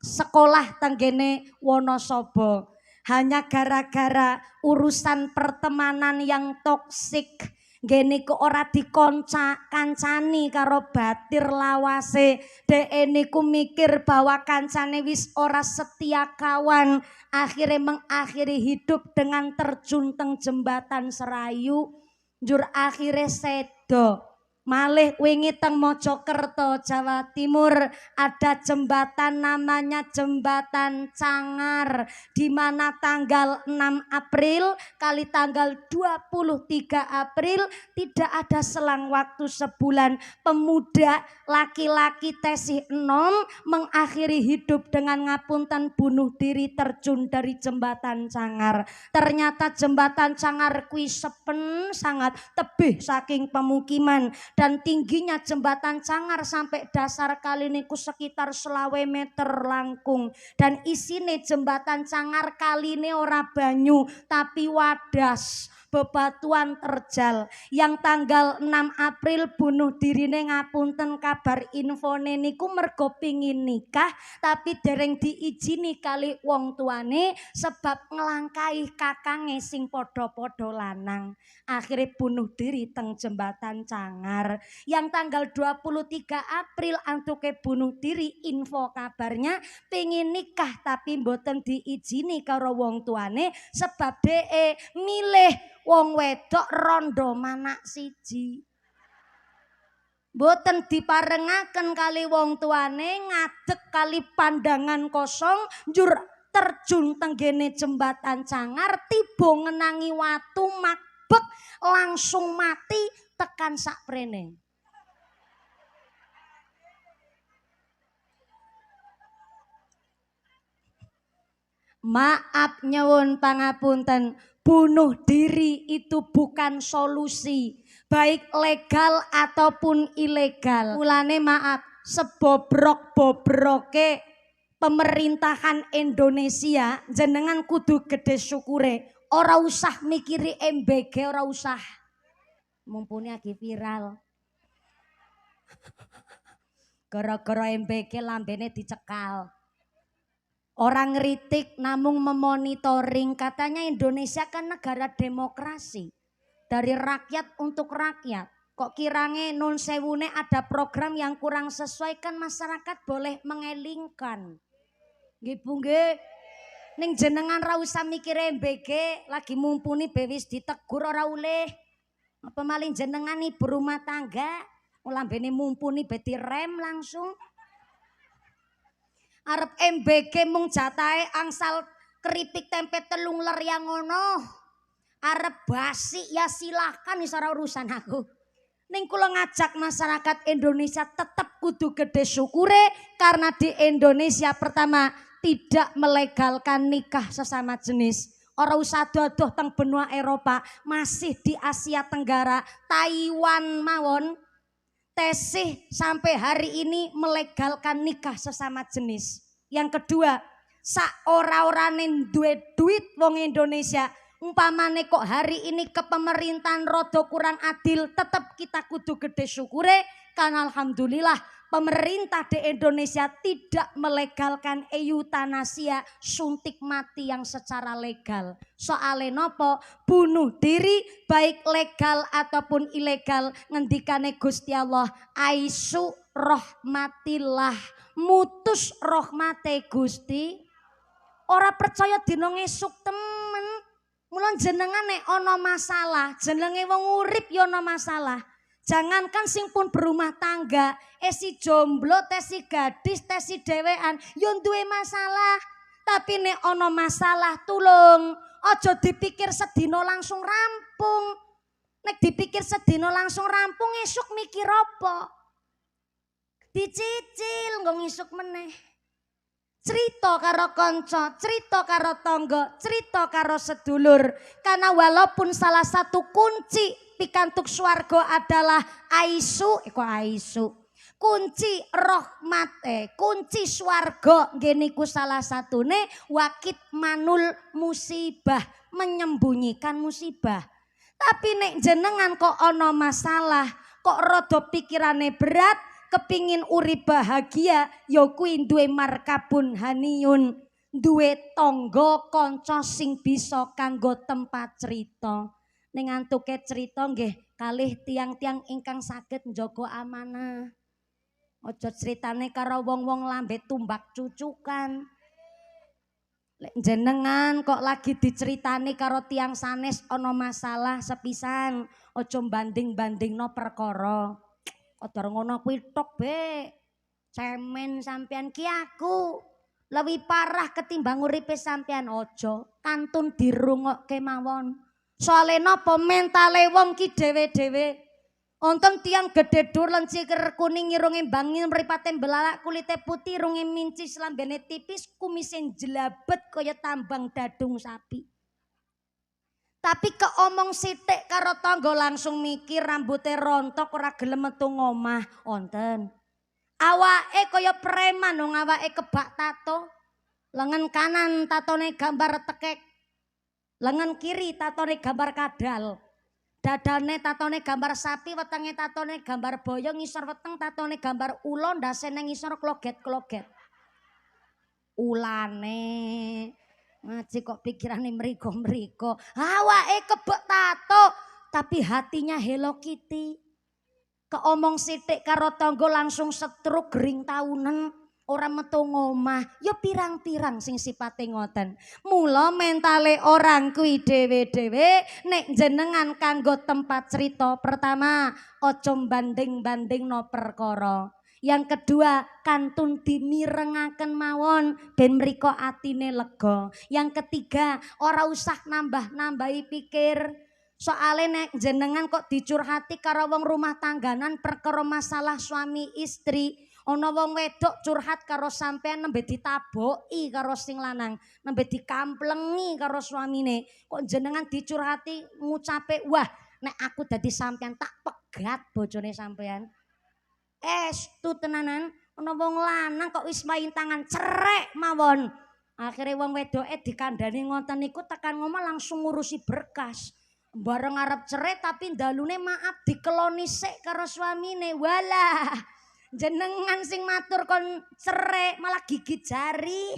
sekolah tenggene Wonosobo. Hanya gara-gara urusan pertemanan yang toksik. Gene ku ora kancani karo batir lawase. Dek niku mikir bahwa kancane wis ora setia kawan. Akhirnya mengakhiri hidup dengan terjun teng jembatan Serayu. Jur akhirnya sedo. Malih wingi teng Mojokerto Jawa Timur ada jembatan namanya jembatan Cangar, di mana tanggal 6 April kali tanggal 23 April tidak ada selang waktu sebulan pemuda laki-laki tesih enom mengakhiri hidup dengan ngapunten bunuh diri terjun dari jembatan Cangar. Ternyata jembatan Cangar kui sepen sangat tebih saking pemukiman. Dan tingginya jembatan Cangar sampai dasar kali niku sekitar 20 meter langkung. Dan isine jembatan Cangar kali ini ora banyu tapi wadas. Bebatuan terjal yang tanggal 6 April bunuh dirine ngapunten kabar infone niku mergo pingin nikah tapi dereng diijini kali wong tuane sebab ngelangkai kakange sing podo-podo lanang. Akhirnya bunuh diri teng jembatan Cangar yang tanggal 23 April antuke bunuh diri info kabarnya pingin nikah tapi mboten diijini karo wong tuane sebab DE milih wong wedok rondo manak siji. Mboten diparengaken kali wong tuane ngadeg kali pandangan kosong njur terjun tenggene jembatan Cangar tiba ngenangi watu makbek langsung mati tekan sakprene. Maaf nyewun pangapunten, bunuh diri itu bukan solusi, baik legal ataupun ilegal. Mulane maaf, sebobrok-bobroke pemerintahan Indonesia jenengan kudu gede syukure. Ora usah mikiri MBG, ora usah. Mumpuni lagi viral. Gara-gara MBG lambene dicekal. Orang ngeritik namun memonitoring, katanya Indonesia kan negara demokrasi dari rakyat untuk rakyat. Kok kirange nun sewune ada program yang kurang sesuai kan masyarakat boleh mengelingkan. Nggih Bu nggih. Ning jenengan ra usah mikir MBG lagi mumpuni bewis ditegur ora uleh. Apa maling jenengan nih berumah tangga lambene mumpuni beti rem langsung. Arep MBG mung jatahe angsal keripik tempe telung ler yang ngono. Arep basi ya silahkan wis ora urusan aku. Ning kula ngajak masyarakat Indonesia tetap kudu gede syukure karena di Indonesia pertama tidak melegalkan nikah sesama jenis. Ora usah dodoh teng benua Eropa, masih di Asia Tenggara, Taiwan mawon. Tesih sampai hari ini melegalkan nikah sesama jenis. Yang kedua, sak ora-orane duwe duit wong Indonesia, umpamane kok hari ini kepemerintahan rodo kurang adil, tetap kita kudu gede syukure karena alhamdulillah pemerintah di Indonesia tidak melegalkan eutanasia, suntik mati yang secara legal. Soale nopo? Bunuh diri baik legal ataupun ilegal ngendikane Gusti Allah, aisu rahmatillah, mutus rahmate Gusti. Ora percaya dina ngesuk temen. Mula jenengan nek ana masalah, jenenge wong urip ya ana masalah. Jangankan sing pun berumah tangga, si jomblo, si gadis, si dewean, yo duwe masalah. Tapi nek ono masalah tulung Aja dipikir sedina langsung rampung. Nek dipikir sedina langsung rampung esuk mikir apa? Dicicil nggo ngisuk meneh. Cerita karo kanca, cerita karo tangga, cerita karo sedulur. Karena walaupun salah satu kunci pikantuk swarga adalah aisu, kunci rahmat kunci swarga nggih niku salah satune wakit manul musibah, menyembunyikan musibah. Tapi nek jenengan kok ana masalah, kok rada pikirane berat, kepingin urip bahagia, ya kuwi duwe markabun haniyun, duwe tangga kanca sing bisa kanggo tempat cerita. Ning antuke cerita nggih kalih tiang-tiang ingkang saged njaga amanah. Aja critane karo wong-wong lambe tumbak cucukan. Lek jenengan kok lagi diceritani karo tiang sanes ana masalah sepisan, aja banding-bandingno perkara. Kodar ngono kuwi tok, Bek. Cemen sampean ki aku. Lebih parah ketimbang uripe sampean aja. Kantun dirungokke mawon. Soale napa mentale wong ki dhewe-dhewe. Wonten tiang gedhe dur lencikir kuning irunge bangin mripate belalak kulite putih irunge mincis lambene tipis kumise jlabet kaya tambang dadung sapi. Tapi keomong sithik karo tangga langsung mikir rambute rontok ora gelem metu ngomah. Wonten. Awake kaya preman wong awake kebak tato. Lengan kanan tatone gambar tekek. Lengan kiri tatone gambar kadal. Dadane tatone gambar sapi, wetenge tatone gambar boyo, ngisor weteng tatone gambar ula, ndase nang ngisor kloget-kloget. Ulane ngaji kok pikirane mrigo-mrigo. Awake kebek tato tapi hatinya Hello Kitty. Keomong sithik karo tangga langsung stroke gering taunen, ora metu ngomah. Ya pirang-pirang sing sipate ngoten. Mula mentale orang kuwi dhewe-dhewe nek jenengan kanggo tempat cerita, pertama aja banding-bandingno perkara. Yang kedua, kantun dimirengaken mawon ben mriko atine lega. Yang ketiga, ora usah nambah-nambahi pikir. Soale nek jenengan kok dicurhati karo wong rumah tangganan perkara masalah suami istri, ana wong wedok curhat karo sampean nembe ditaboki karo sing lanang, nembe dikamplengi karo suamine. Kok jenengan dicurhati ngucape, "Wah, nek aku dadi sampean tak pegat bojone sampean." Estu tenanan, ana wong lanang kok wis main tangan cerek mawon. Akhire wong wedoke dikandani ngoten niku tekan ngomah langsung ngurusi berkas. Bareng arep cerai tapi ndalune maaf dikeloni sik karo suamine. Walah, jenengan sing matur kon cerai malah gigit jari.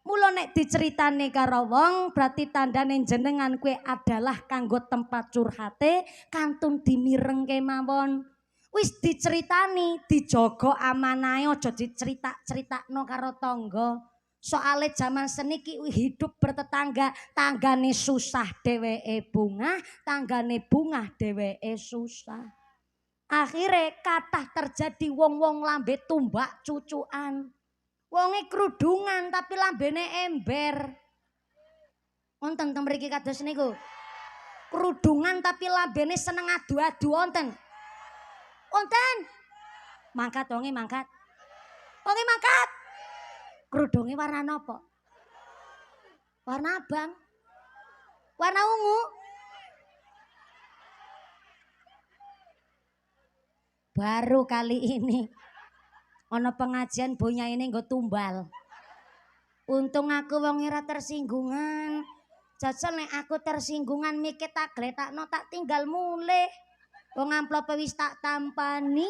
Mula nek diceritane karo wong berarti tandane jenengan kue adalah kanggo tempat curhate, kantun dimirengke mawon. Wis diceritani, dijogo amanahe aja dicerita-critakno karo tangga. Soale zaman seniki hidup bertetangga, tanggane susah dheweke bungah, tanggane bungah dheweke susah. Akhire kathah terjadi wong-wong lambe tumbak cucukan. Wonge krudungan tapi lambene ember. Wonten teng mriki kados niku. Krudungan tapi lambene seneng adu-adu wonten. Wonten. Mangkat wonge mangkat. Wonge mangkat. Krudunge warna apa? Warna abang. Warna ungu. Baru kali ini ana pengajian bonyaine nggo tumbal. Untung aku wong ora tersinggungan. Jajal nek aku tersinggungan mikir tak gletakno tak tinggal mulih. Wong amplope wis tak tampani.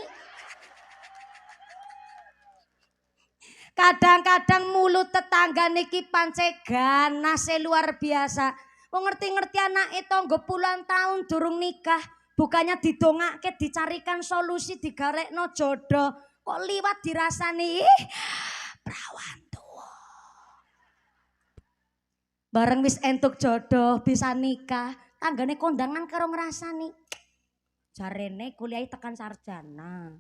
Kadang-kadang mulut tetangga niki pancen ganase luar biasa. Wong ngerti-ngerti anake tangga puluhan tahun durung nikah, bukannya didongake dicarikan solusi digarekno jodoh, kok liwat dirasani prawan tuwa. Bareng wis entuk jodoh bisa nikah, tanggane kondangan karo ngrasani. Jarene kuliahe tekan sarjana.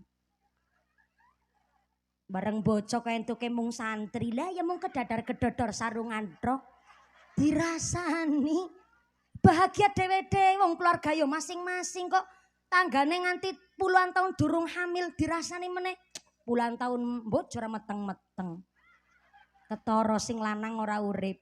Bareng bocok entuke mung santri lah ya mung kedadar-kedodor sarungan trok. dirasani bahagia dhewe-dhewe wong keluarga yo masing-masing kok tanggane nganti puluhan tahun durung hamil dirasani meneh puluhan tahun mbok ora meteng-meteng ketara sing lanang ora urip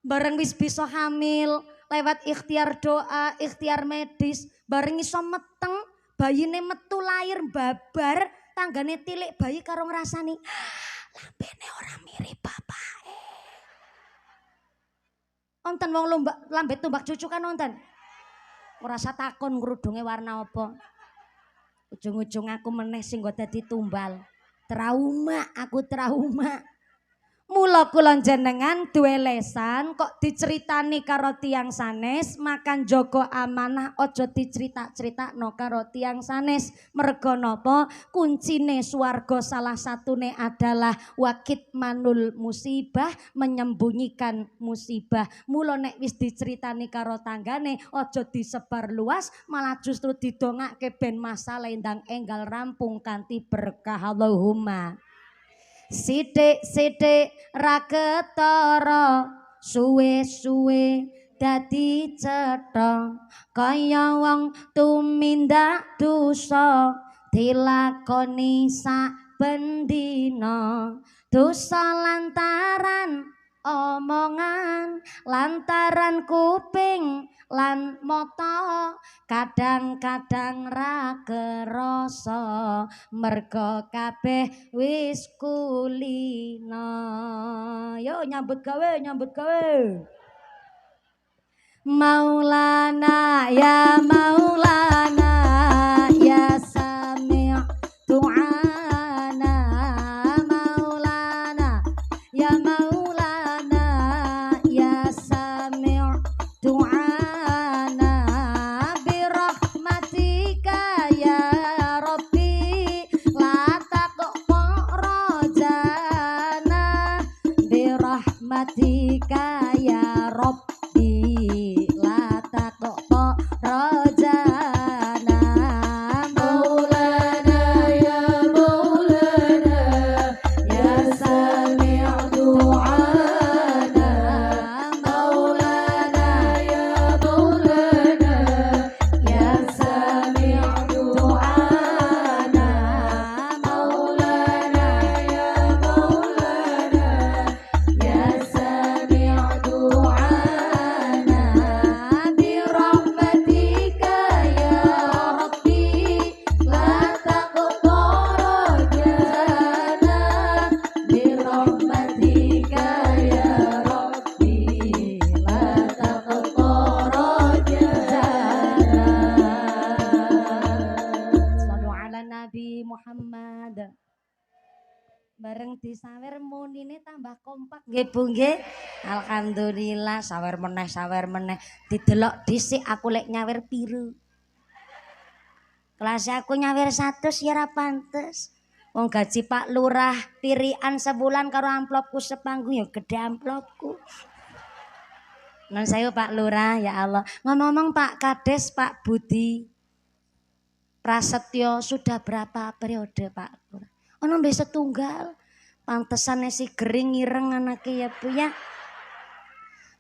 bareng wis bisa hamil lewat ikhtiar doa ikhtiar medis bareng iso meteng bayine metu lahir babar tanggane tilik bayi karo ngrasani lambene ora mirip bapake. Wonten wong lambe tumbak cucu kan wonten. Ora usah takon ngrudunge warna apa. Ujung-ujung aku meneh sing nggo dadi tumbal. Trauma, aku trauma. Mula kula jenengan duwe lesan kok diceritani karo tiyang sanes makan jaga amanah aja dicerita-critakno karo tiyang sanes merga napa kuncine swarga salah satune adalah wakit manul musibah menyembunyikan musibah mula nek wis diceritani karo tanggane aja disebar luas malah justru didongake ben masalah endang enggal rampung kanthi berkah Allahumma sithik-sithik ra ketara suwe-suwe dadi cetha kaya wong tumindak dosa dilakoni saben dina dosa lantaran omongan lantaran kuping lan mata kadang-kadang ra kerasa merga kabeh wis kulina yo nyambut gawe Maulana ya Maulana ya Sami' du'ana Maulana ya Maulana ya Sami' du'ana birahmatika ya Rabbi la taqta rajana birahmatika ya Rabbi la taqta rajana Maulana ya Maulana ya Sami' du'ana Maulana ya Maulana ya Sami' du'ana Maulana ya Maulana ya Sami' du'ana birahmatika ya Rabbi la taqta rajana birahmatika ya Rabbi la taqta rajana Sallu ala Nabi Muhammad bareng disawer munine tambah kompak nggih Bu nggih. Alhamdulillah sawer meneh didelok dhisik aku lek nyawer piru. Kelas aku nyawer 100 ya ora pantes. Wong gaji Pak Lurah pirian sebulan karo amplopku sepanggung ya gede amplopku. Nun saya Pak Lurah ya Allah. Ngomong-ngomong Pak Kades Pak Budi Prasetyo sudah berapa periode Pak Lurah? Ono mbek setunggal. Pantesane si gering ireng anake ya Bu ya.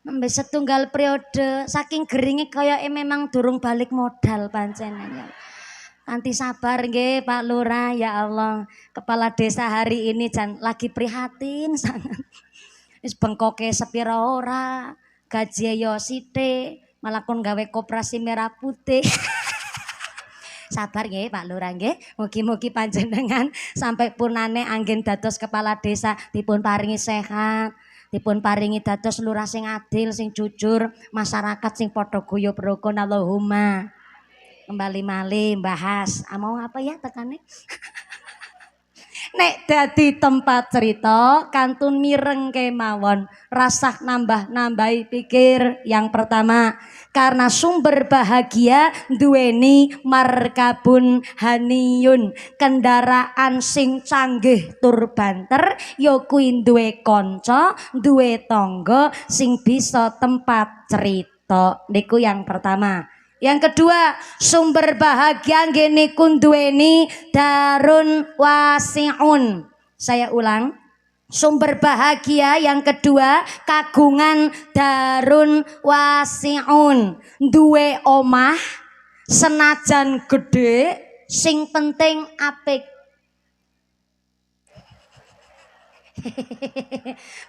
Mbek setunggal periode saking geringe kaya memang durung balik modal pancenen ya. Kanthi sabar nggih Pak Lurah ya Allah. Kepala desa hari ini jan lagi prihatin sangat. Wis bengkoke sepira ora, gaji yo sithik, malah kon gawe koperasi merah putih. Sabar nggih Pak Lurah nggih. Mugi-mugi panjenengan sampai punane anggen dados kepala desa dipun paringi sehat, dipun paringi dados lurah sing adil, sing jujur, masyarakat sing padha guyub rukun Allahumma. Kembali malih bahas. Mau apa ya tekane? Nek dadi tempat cerita kantun mireng kemawon rasah nambah-nambahi pikir. Yang pertama karena sumber bahagia duweni markabun haniyun kendaraan sing canggih tur banter ya kuwi duwe kanca duwe tangga sing bisa tempat cerita niku yang pertama. Yang kedua, sumber bahagia nggih niku duweni darun wasiun. Saya ulang, sumber bahagia yang kedua kagungan darun wasiun, duwe omah senajan gede sing penting apik.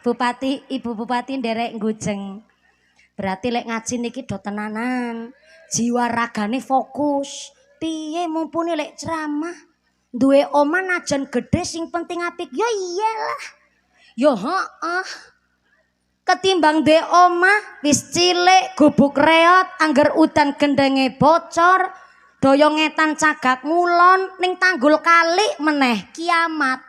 Bupati, Ibu Bupati nderek Gujeng. Berarti lek ngaji niki do tenanan. Jiwa ragane fokus. Piye mumpuni lek ceramah. Duwe omah najan gede sing penting apik. Ya iyalah. Yo heeh. Ketimbang duwe omah wis cilik gubuk reot angger udan gendenge bocor, doyongetan cagak ngulon ning tanggul kali meneh kiamat.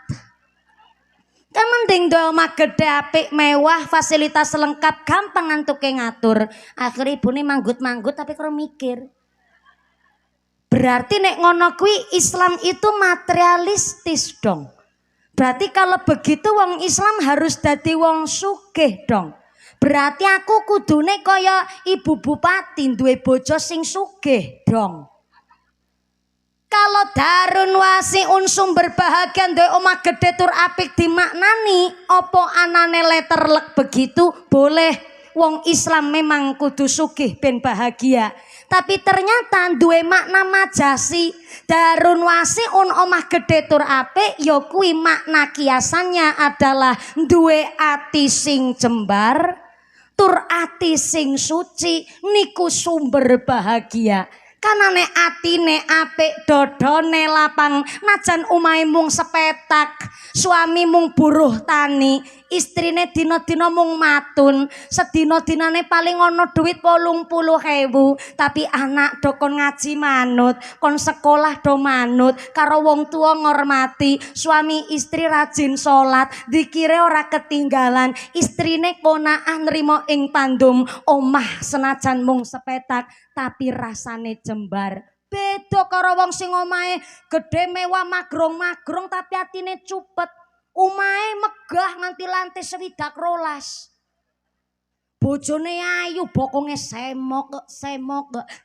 Kan mending duwe omah gede apik mewah fasilitas lengkap gampang ngantuke ngatur. Akhir ibune manggut-manggut tapi karo mikir. Berarti nek ngono kuwi Islam itu materialistis dong. Berarti kalau begitu wong Islam harus dadi wong sugih dong. Berarti aku kudune kaya Ibu Bupati duwe bojo sing sugih dong. Kalau darun wasiun sumber bahagia duwe omah gede tur apik dimaknani opo anane letterlek begitu boleh wong Islam memang kudu sugih ben bahagia. Tapi ternyata duwe makna majasi. Darun wasiun omah gede tur apik ya kuwi makna kiasannya adalah duwe ati sing jembar tur ati sing suci niku sumber bahagia. Kanane atine apik dodone lapang najan omahe mung sepetak suami mung buruh tani istrine dina-dina mung matun sedina-dinane paling ana duit 80.000 tapi anak do kon ngaji manut kon sekolah do manut karo wong tua ngormati suami istri rajin salat dikire ora ketinggalan istrine konaah nrimo ing pandum omah senajan mung sepetak tapi rasane jembar. Beda karo wong sing omahe gedhe mewah magrong-magrong tapi atine cupet. Omahe megah nganti lantai 12. Bojone ayu bokonge semok,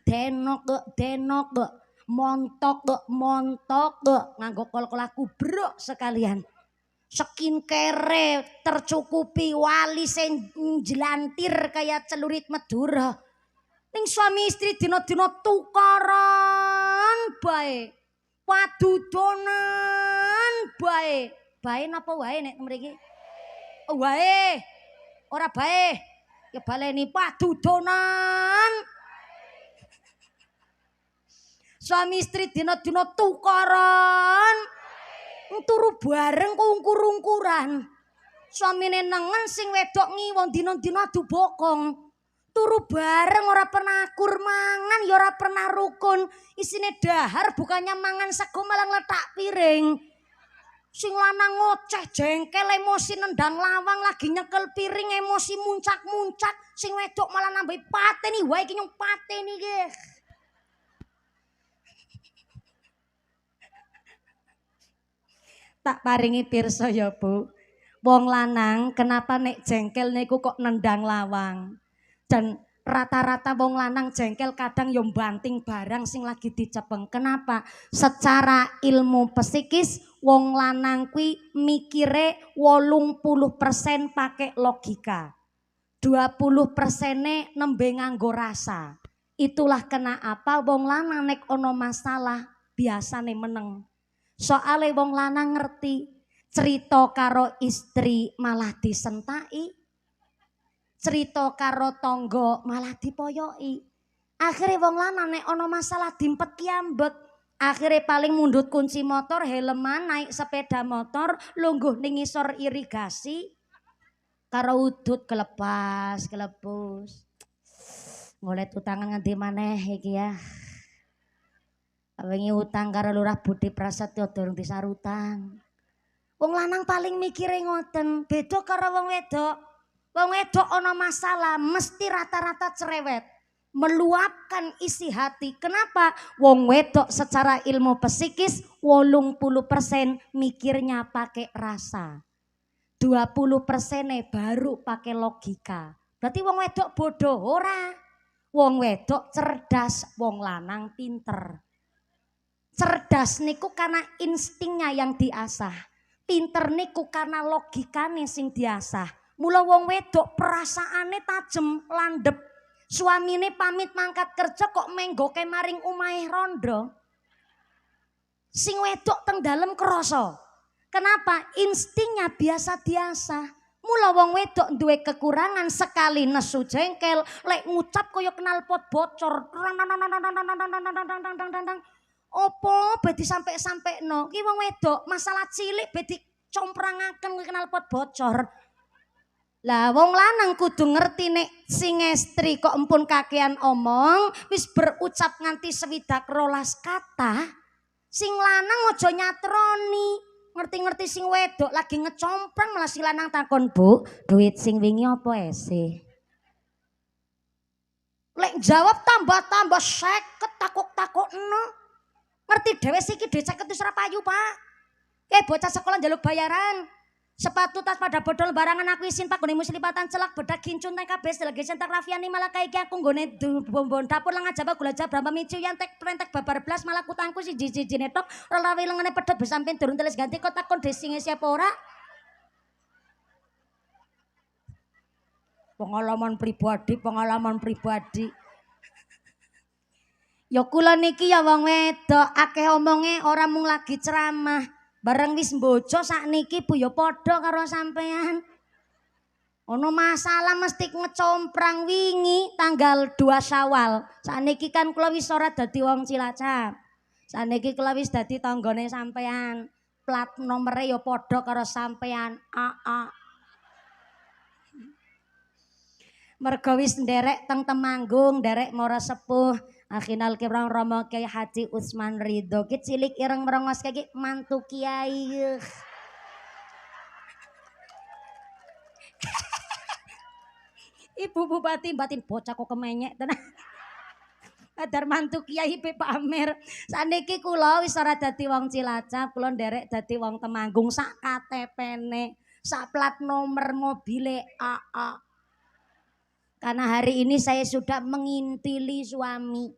denok, montok, nganggo kol-kol kubruk sekalian. Skincare tercukupi wali sing jelantir kayak celurit Madura. Ning suami istri dina-dina tukaran bae. Padudonan bae. Bae napa wae nek mriki? Wae. Ora bae. Ya baleni padudonan. Suami istri dina-dina tukaran. Turu bareng ungkur-ungkuran. Suamine nengen sing wedok ngiwon dina-dina adu bokong. Turu bareng ora pernah akur mangan ya ora pernah rukun isine dahar bukannya mangan sego malah ngletak piring sing lanang ngoceh jengkel emosi nendang lawang lagi nyekel piring emosi muncak-muncak sing wedok malah nambah pateni wae iki nyong pateni iki tak paringi pirsa ya Bu wong lanang kenapa nek jengkel niku kok nendang lawang. Dan rata-rata wong lanang jengkel kadang yo banting barang sing lagi dicepeng. Kenapa? Secara ilmu psikis wong lanang kuwi mikire 80% pakai logika. 20%-ne nembe nganggo rasa. Itulah kenapa wong lanang nek ono masalah biasane meneng. Soale wong lanang ngerti cerita karo istri malah disentaki. Cerita karo tonggo malah dipoyoki. Akhirnya wong lanang nek ana masalah dimpet kiambek. Akhirnya paling mundut kunci motor, helman naik sepeda motor, lungguh ning ngisor irigasi. Karo udut kelepus. Ngolet utangan ngendi maneh iki ya. Wingi utang karo Lurah Budi Prasetyo durung disarutang. Wong lanang paling mikire ngoten, beda karo wong wedok. Wong wedok ana masalah mesti rata-rata cerewet, meluapkan isi hati. Kenapa? Wong wedok secara ilmu psikis 80% mikirnya pakai rasa. 20% baru pakai logika. Berarti wong wedok bodoh ora. Wong wedok cerdas, wong lanang pinter. Cerdas niku karena instingnya yang diasah. Pinter niku karena logikane sing diasah. Mula wong wedok perasaane tajem landhep. Suamine pamit mangkat kerja kok menggoke maring omahe rondo. Sing wedok teng dalem krasa. Kenapa? Instingnya biasa diasah. Mula wong wedok duwe kekurangan sekali nesu jengkel, lek ngucap kaya knalpot bocor. Opo bedi sampe no, ki wong wedok masalah cilik bedi comprangaken knalpot bocor. Lah wong lanang kudu ngerti nek sing estri kok empun kakean omong, wis berucap nganti 12 kata. Sing lanang aja nyatroni. Ngerti-ngerti sing wedok lagi ngecomprang malah si lanang takon, "Bu, duit sing wingi apa ese?" Lek jawab tambah-tambah 50 takok-takokno. Ngerti dhewe siki dhuwit 50 wis ora payu, Pak. Bocah sekolah njaluk bayaran. Sepatu tas pada bodol barangan aku isin Pak gone muslipatan celak bedak kincun tek kabeh lagi sentak rafiani malah kaiki aku nggone bombon dapur lang aja gula jabra mamicu yang tek prentek babar blas malah kutangku siji-sijine tok ora wilengane pedhot besampen durung teles ganti kok takon desinge siapa ora. Pengalaman pribadi. Ya kula niki ya wong wedok akeh omonge ora mung lagi ceramah. Bareng wis mbojo sakniki Bu ya padha karo sampean. Ono masalah mesti ngecomprang wingi tanggal 2 Syawal. Sakniki kan kula wis ora dadi wong Cilacap. Sakniki kula wis dadi tanggane sampean. Plat nomere ya padha karo sampean. Mergo wis nderek teng Temanggung, nderek Mara Sepuh. Akhinal kibrang Romo Kiai Haji Utsman Ridho ki cilik ireng merengos kaki mantu kiai. Ibu bupati batin bocah kok kemenyek tenan. Adar mantu kiai pe pamer. Saniki kula wis ora dadi wong Cilacap, kula nderek dadi wong Temanggung sak KTP-ne, sak plat nomor mobile AA. Karena hari ini saya sudah mengintili suami.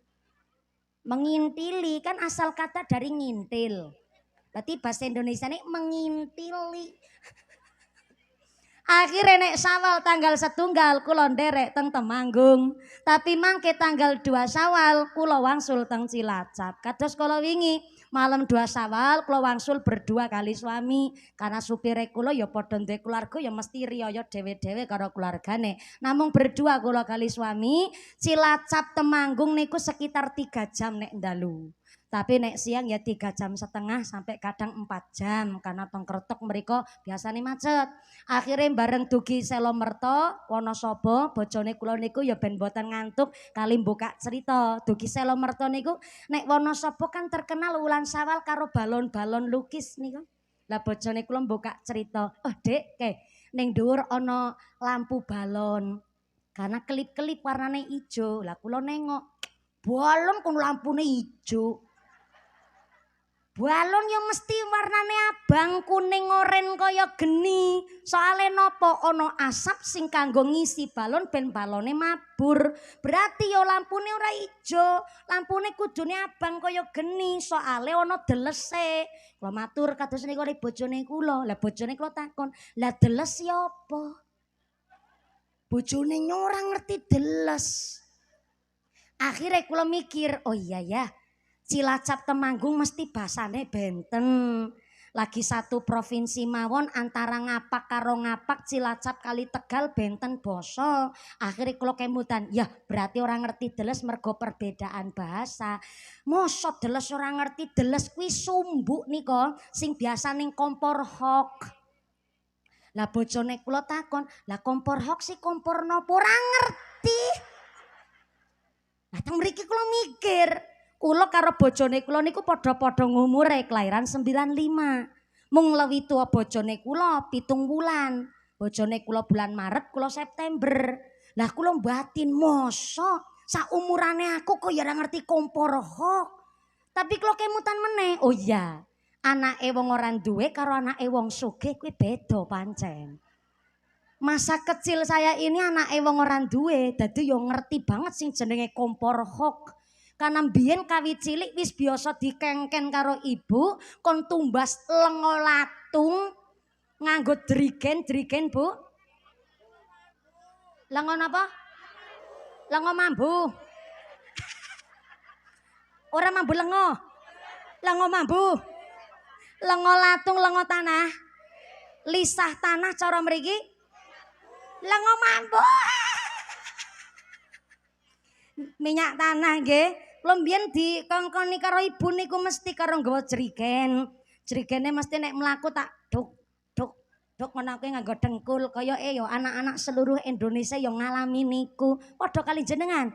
Mengintili kan asal kata dari ngintil. Berarti bahasa Indonesia ini mengintili. Akhirnya nek Syawal tanggal 1 kula nderek teng Temanggung. Tapi mangke tanggal 2 Syawal kula wangsul teng Cilacap. Kados kala wingi malam 2 Syawal kula wangsul berdua kali suami. Karena supire kula ya padha duwe keluarga ya mesti riyaya dhewe-dhewe karo keluargane. Namung berdua kula kali suami. Cilacap Temanggung niku sekitar 3 jam nek ndalu. Tapi nek siang ya 3,5 jam sampai kadang 4 jam karena tongkretok mereka biasanya macet. Akhirnya bareng dugi Selomerto, Wonosobo, bojone kula niku ya ben boten ngantuk kali buka cerita. Dugi Selomerto niku nek Wonosobo kan terkenal wulan Syawal karo balon-balon lukis niku. Lah bojone kula buka cerita, "Oh, Dek, ning dhuwur ana lampu balon." Karena kelip-kelip warnane ijo. Lah kula nengok, balon kok lampune ijo. Balon yang mesti warnane abang, kuning, oren kaya geni. Soale nopo ono asap sing kanggo ngisi balon ben balone mabur. Berarti yo lampune ora ijo, lampune kudune abang kaya geni. Soale ono delese. Kula matur kados niku bojone kula. Lah bojone kula takon, "Lah deles ya apa?" Bojone ora ngerti deles. Akhirnya kula mikir, oh iya ya. Cilacap Temanggung mesti basane benten. Lagi satu provinsi mawon antara Ngapak karo Ngapak, Cilacap kali Tegal benten basa. Akhirnya kula kemutan, ya berarti orang ngerti deles mergo perbedaan bahasa. Mosok deles orang ngerti deles kuwi sumbuk nika sing biasa ning kompor hok. Lah bojone kula takon, "Lah kompor hok si kompor nopo?" Ora ngerti. Lah teng mriki kula mikir, kula karo bojone kula niku padha-padha ngumure kelahiran 95. Mung luwih tuwa bojone kula 7 wulan. Bojone kula bulan Maret, kula September. Lah kula batin mosok saumurane aku kok ya ora ngerti kompor hok. Tapi kula kemutan meneh. Oh iya, anake wong ora duwe karo anake wong sugih kuwi beda pancen. Masa kecil saya ini anake wong ora duwe, dadi yo ngerti banget sing jenenge kompor hok. Karena mbiyen kawit cilik wis biasa dikengken karo ibu kon tumbas lenga latung nganggo drigen Bu. Lengo napa? Lengo mambu. Ora mambu lengo. Lengo mambu. Lengo latung, lengo tanah. Lisah tanah cara mriki. Lengo mambu. Minyak tanah nggih. Kula mbiyen dikongkoni karo ibu niku mesti karo nggawa jerigen. Jerigene mesti nek mlaku tak duk ngono kuwi nganggo dengkul kaya ya anak-anak seluruh Indonesia yang ngalami niku. Padha kali jenengan.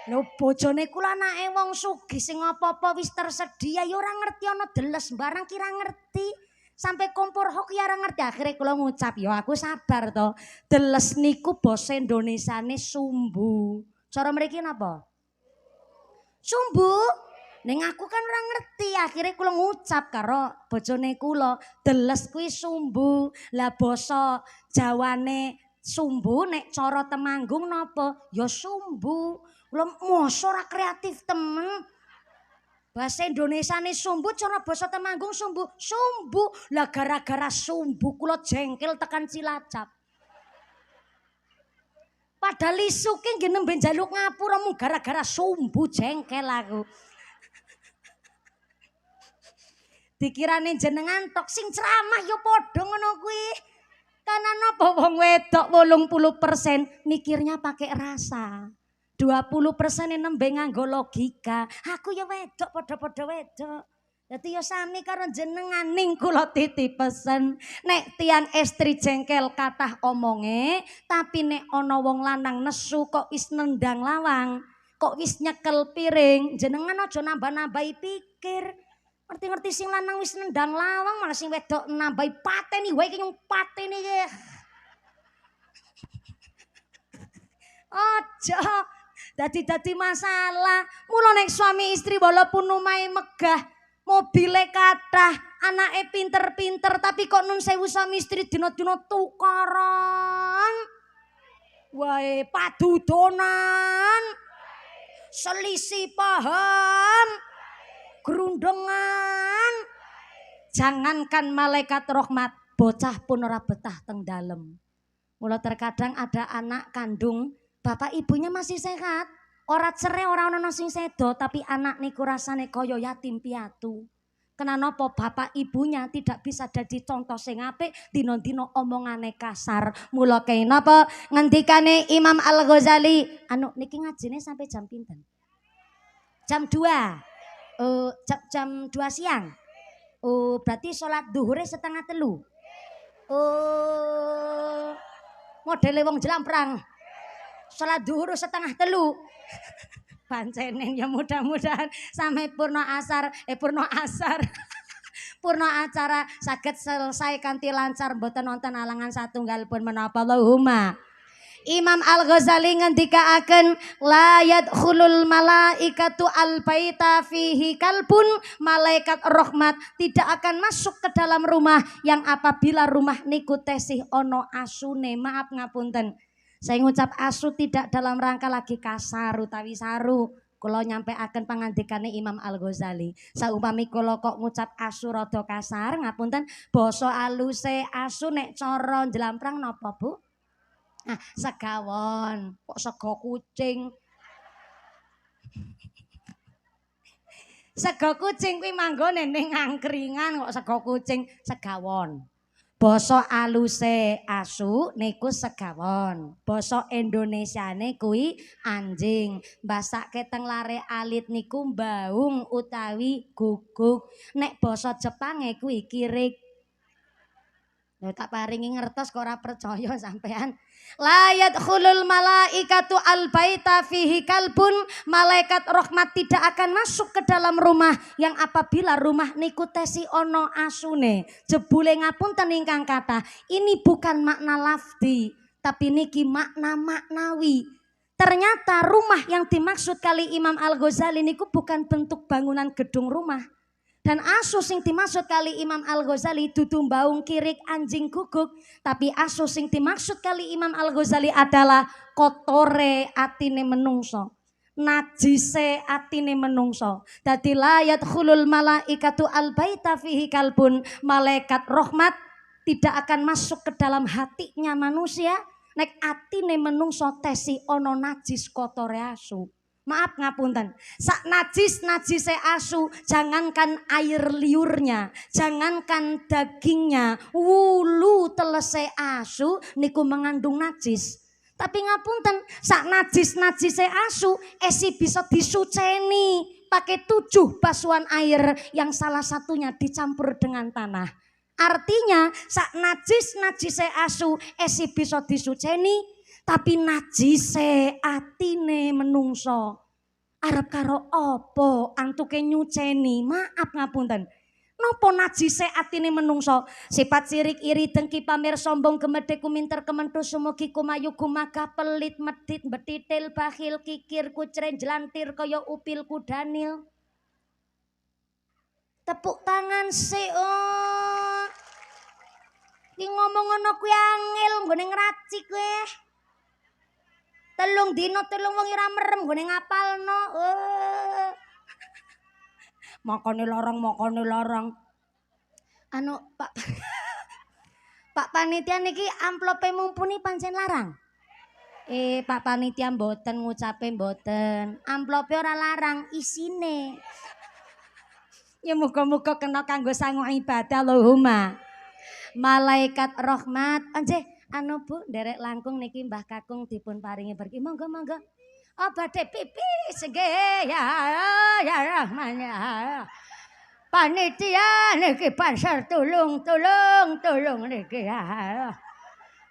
Lho bojone kula anake wong sugih sing apa-apa wis tersedia ya ora ngerti ana deles barang kira ngerti. Sampai kompor hok ya ora ngerti. Akhire kula ngucap ya aku sabar to. Deles niku basa Indonesiane sumbu. Cara mriki napa? Sumbu. Ning aku kan ora ngerti, akhirnya kula ngucap karo bojone kula, deles kuwi sumbu. Lah basa Jawane sumbu nek cara Temanggung napa? Ya sumbu. Kula mosok ora kreatif temen. Bahasa Indonesiane sumbu cara basa Temanggung sumbu. Sumbu. Lah gara-gara sumbu kula jengkel tekan Cilacap. Padahal isuke nggih nembe njaluk ngapura mung gara-gara sumbu jengkel aku. Dikirane jenengan tok sing ceramah ya padha ngono kuwi. Karena napa wong wedok 80% mikirnya pakai rasa. 20% nembe nganggo logika. Aku ya wedok padha-padha wedok. Dadi ya sami karo jenengan ning kula titip pesen. Nek tiang estri jengkel kathah omonge, tapi nek ana wong lanang nesu kok wis nendang lawang, kok wis nyekel piring, jenengan aja nambah-nambahi pikir. Ngerti-ngerti sing lanang wis nendang lawang malah sing wedok nambahi pateni wae ki nyung pateni ki. Aja dadi masalah. Mula nek suami istri walaupun omahe megah, mobile kathah, anake pinter-pinter tapi kok nun sewu suami istri dina-dina tukaran. Wae padudonan. Selisih paham. Gerundengan. Jangankan malaikat rahmat, bocah pun ora betah teng dalem. Mula terkadang ada anak kandung, bapak ibunya masih sehat, ora cerai ora ana sing sedo, tapi anak niku rasane kaya yatim piatu. Kenapa bapak ibunya tidak bisa jadi contoh sing apik, dina-dina omongane kasar. Mula kene napa ngendikane Imam Al-Ghazali, anu niki ngajine sampai jam pinten? Jam 2. Jam 2 siang. Berarti sholat duhure 2:30. Modele wong jelamprang. Sholat duhur 2:30. Pancenen ya mudah-mudahan sampai purna acara saged selesai kanthi lancar mboten wonten alangan satunggal pun menapa Allahumma. Imam Al-Ghazali ngendikaaken la yadkhulul malaikatu al-baita fihi kalbun, malaikat rahmat tidak akan masuk ke dalam rumah yang apabila rumah niku tesih ono asune. Maaf ngapunten, saya ngucap asu tidak dalam rangka lagi kasar utawi saru. Kula nyampeaken pangandikane Imam Al-Ghazali. Saumpami kula kok ngucap asu rada kasar, ngapunten, basa aluse asu nek cara njlamprang napa Bu? Segawon, kok sego kucing. Sego kucing kuwi manggone ning angkringan kok sego kucing, segawon. Basa aluse asu niku segawon. Basa Indonesiane kuwi anjing. Mbasake teng lare alit niku mbaung utawi guguk. Nek basa Jepange kuwi kirik. Lho tak paringi ngertos kok ora percaya sampean. La yadkhulul malaikatu al-baita fihi kalbun, malaikat rahmat tidak akan masuk ke dalam rumah yang apabila rumah niku tesi ono asune. Jebule ngapunten ingkang kathah, ini bukan makna lafdi, tapi niki makna maknawi. Ternyata rumah yang dimaksud kali Imam Al-Ghazali niku bukan bentuk bangunan gedung rumah. Dan asu sing dimaksud kali Imam Al-Ghazali dudu mbaung kirik anjing guguk, tapi asu sing dimaksud kali Imam Al-Ghazali adalah kotore atine menungso, najise atine menungso. Dadi la yadkhulul malaikatu al-baita fihi kalbun, malaikat rahmat tidak akan masuk ke dalam hatinya manusia. Nek atine menungso tesi ono najis kotore asu. Maaf ngapunten, sak najis-najise asu, jangankan air liurnya, jangankan dagingnya, wulu telese asu niku mengandung najis. Tapi ngapunten, sak najis-najise asu esi bisa disuceni pakai 7 basuhan air yang salah satunya dicampur dengan tanah. Artinya sak najis-najise asu esi bisa disuceni, tapi najise atine menungso arep karo apa antuke nyuceni. Maaf ngapunten, nopo najise atine menungso? Sifat sirik iri dengki pamer sombong gemedhe kuminter kementu sumugi kumayu gumagah pelit medit betitil bakhil kikir kucren jelantir kaya upil kudanil. Tepuk tangan sih. Oh, ki ngomong ngono kuwi angel nggone ngraci kowe. Telung dino telung wong ora merem gone ngapalno. Makane larang. Anu Pak Pak panitia niki amplope mumpuni pancen larang. Pak panitia mboten ngucape mboten. Amplope ora larang, isine. Ya muga-muga kena kanggo sangu ibadah Allahumma. Malaikat rahmat. Anjeh anu Bu, derek langkung niki Mbah Kakung dipun paringi berkah. Monggo. Oh badhe pipis nggih ya Rahman ya. Panitia niki pansar tulung niki ya.